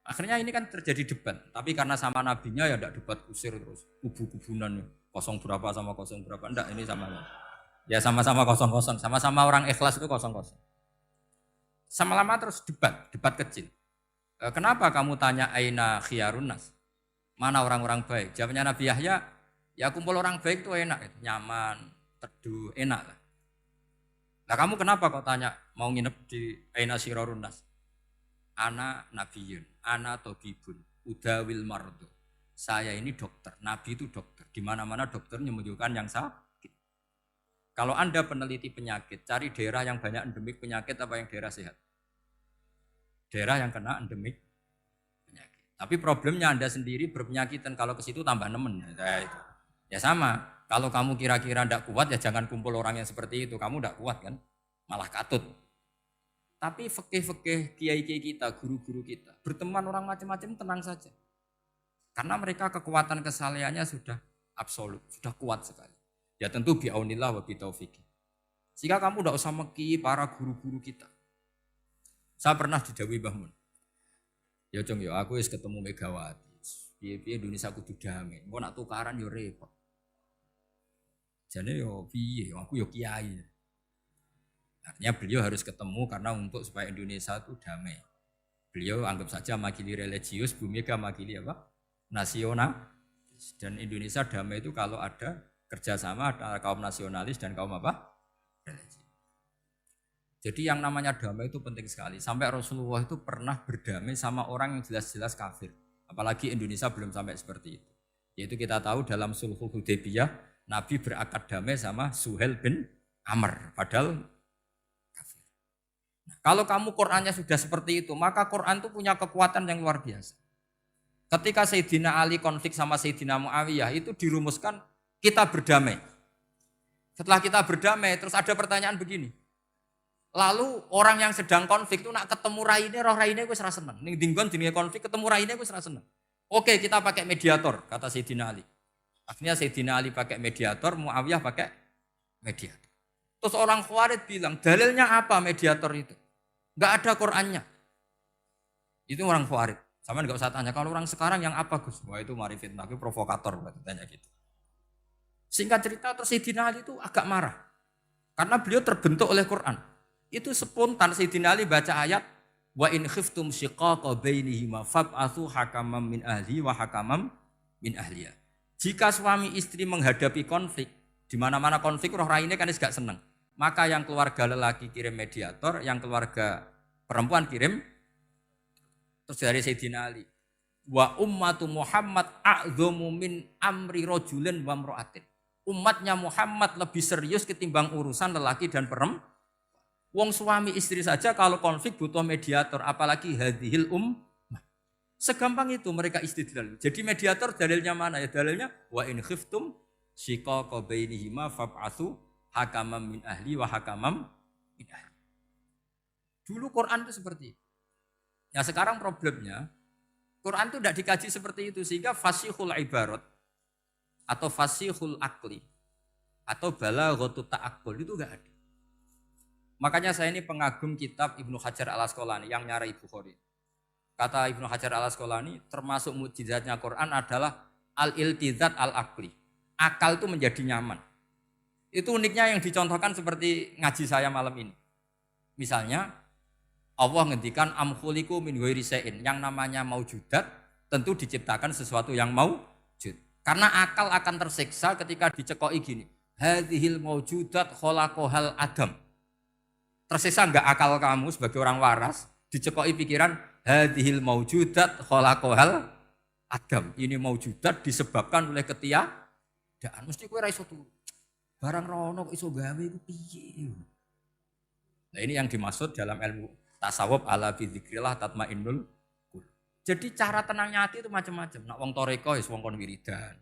Akhirnya ini kan terjadi debat, tapi karena sama nabinya ya enggak debat kusir terus, kubu-kubunan kosong berapa sama kosong berapa, enggak, ini sama. Ya sama-sama kosong-kosong, sama-sama orang ikhlas itu kosong-kosong. Sama-lama terus debat kecil. Kenapa kamu tanya aina khiyarun nas? Mana orang-orang baik? Jawabnya Nabi Yahya, ya kumpul orang baik itu enak, nyaman, teduh, enak lah. Nah kamu kenapa kok tanya mau nginep di aina syirarun nas? Ana nabiyun, ana tobibun, udawil mardo. Saya ini dokter, nabi itu dokter. Di mana-mana dokter menunjukkan yang sakit. Kalau Anda peneliti penyakit, cari daerah yang banyak endemik penyakit apa yang daerah sehat? Daerah yang kena endemik penyakit. Tapi problemnya Anda sendiri berpenyakit dan kalau ke situ tambah nemen. Ya sama, kalau kamu kira-kira tidak kuat ya jangan kumpul orang yang seperti itu. Kamu tidak kuat kan, malah katut. Tapi fikih-fikih kiai-kiai kita, guru-guru kita, berteman orang macam-macam tenang saja. Karena mereka kekuatan kesalehannya sudah absolut, sudah kuat sekali. Ya tentu bi'aunillah wa bitaufiqih. Sehingga kamu tidak usah meki para guru-guru kita. Saya pernah didhawuhi Mbah Mun. Ya Jong, ya aku wis ketemu Megawati. Piye-piye Indonesia kudu damai. Engko nak tukaran yo repot. Jane yo piye, aku yo kiai. Artinya beliau harus ketemu karena untuk supaya Indonesia itu damai. Beliau anggap saja makili religius, Bu Mega makili apa? Nasional. Dan Indonesia damai itu kalau ada kerjasama antara kaum nasionalis dan kaum apa? Religius. Jadi yang namanya damai itu penting sekali. Sampai Rasulullah itu pernah berdamai sama orang yang jelas-jelas kafir. Apalagi Indonesia belum sampai seperti itu. Yaitu kita tahu dalam Sulhul Hudaybiyah, Nabi berakad damai sama Suhail bin Amr. Padahal kafir. Kalau kamu Qur'annya sudah seperti itu, maka Qur'an itu punya kekuatan yang luar biasa. Ketika Sayyidina Ali konflik sama Sayyidina Muawiyah, itu dirumuskan kita berdamai. Setelah kita berdamai, terus ada pertanyaan begini. Lalu orang yang sedang konflik itu nak ketemu raine, roh raine gue serasa seneng. Ning dinggon jenenge konflik ketemu raine gue serasa seneng. Oke, kita pakai mediator, kata Sayyidina Ali. Akhirnya Sayyidina Ali pakai mediator, Muawiyah pakai mediator. Terus orang Khawarij bilang, dalilnya apa mediator itu? Enggak ada Qur'annya. Itu orang Khawarij. Sama enggak usah tanya, kalau orang sekarang yang apa Gus? Wah itu mari fitnah, itu provokator berarti tanya gitu. Singkat cerita terus Sayyidina Ali itu agak marah. Karena beliau terbentuk oleh Quran. Itu spontan Sayyidina Ali baca ayat wa in khiftum shiqaqa bainihima fab'atsu hakaman min ahli wa hakaman min ahliya. Jika suami istri menghadapi konflik, di mana-mana konflik roh raine kan gak seneng. Maka yang keluarga lelaki kirim mediator, yang keluarga perempuan kirim. Terus dari Sayyidina Ali, wa ummatu Muhammad a'dhamu min amri rajulin wa imra'atin. Umatnya Muhammad lebih serius ketimbang urusan lelaki dan perempuan. Wong suami istri saja kalau konflik butuh mediator, apalagi hadhil ummah. Segampang itu mereka istidlal. Jadi mediator dalilnya mana ya? Dalilnya wa in khiftum shiqaqa bainihima fab'atsu hakaman min ahli wa hakaman min ahli. Dulu Quran itu seperti itu. Ya sekarang problemnya Quran itu tidak dikaji seperti itu sehingga fasihul ibarat atau fasihul akli atau balaghatut ta'aqqul itu enggak ada. Makanya saya ini pengagum kitab Ibnu Hajar al-Asqalani yang nyari Bukhari. Kata Ibnu Hajar al-Asqalani termasuk mukjizatnya Quran adalah al-iltizat al-akli. Akal itu menjadi nyaman. Itu uniknya yang dicontohkan seperti ngaji saya malam ini. Misalnya Allah ngendikan amkhuliku min ghairi syai'in. Yang namanya maujudat tentu diciptakan sesuatu yang maujud. Karena akal akan tersiksa ketika dicekoi gini. Hadhil maujudat khalaqahal adam. Tersiksa enggak akal kamu sebagai orang waras dicekoi pikiran hadhil maujudat khalaqahal adam. Ini maujudat disebabkan oleh ketiadaan. Mesti kowe ra iso turu. Barang rono kok iso gawe iku piye? Nah ini yang dimaksud dalam ilmu tasawuf ala bi dzikrillah tatmainnul qulub. Jadi cara tenangnya hati itu macam-macam. Nak wong toreko ya wong kon wiridan.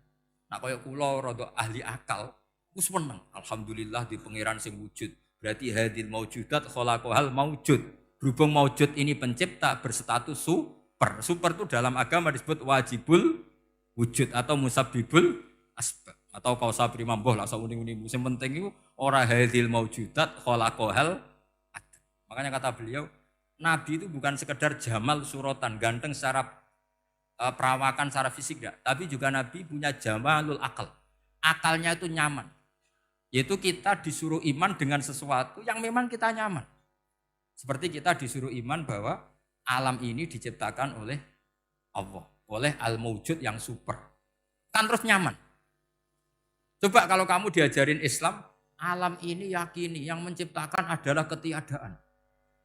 Nak koyo kula rada ahli akal, wis meneng. Alhamdulillah di pangeran sing wujud. Berarti hadil maujudat khalaqahal maujud. Berhubung maujud ini pencipta berstatus super. Super itu dalam agama disebut wajibul wujud atau musabbibul asbab atau kausa primamboh lah sauni-uni. Sing penting itu ora hadil maujudat khalaqahal. Makanya kata beliau, Nabi itu bukan sekedar jamal suratan, ganteng secara perawakan, secara fisik enggak. Tapi juga Nabi punya jamalul akal. Akalnya itu nyaman. Yaitu kita disuruh iman dengan sesuatu yang memang kita nyaman. Seperti kita disuruh iman bahwa alam ini diciptakan oleh Allah. Oleh al-mawjud yang super. Kan terus nyaman. Coba kalau kamu diajarin Islam, alam ini yakini yang menciptakan adalah ketiadaan.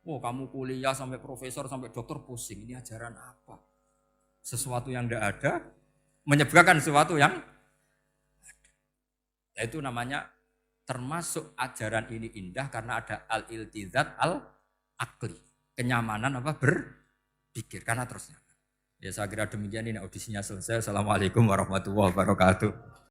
Oh kamu kuliah sampai profesor, sampai dokter pusing. Ini ajaran apa? Sesuatu yang tidak ada, menyebabkan sesuatu yang ada. Itu namanya termasuk ajaran ini indah karena ada al-iltizat al-akli. Kenyamanan apa? Berpikir. Karena terusnya. Ya saya kira demikian ini audisinya selesai. Assalamualaikum warahmatullahi wabarakatuh.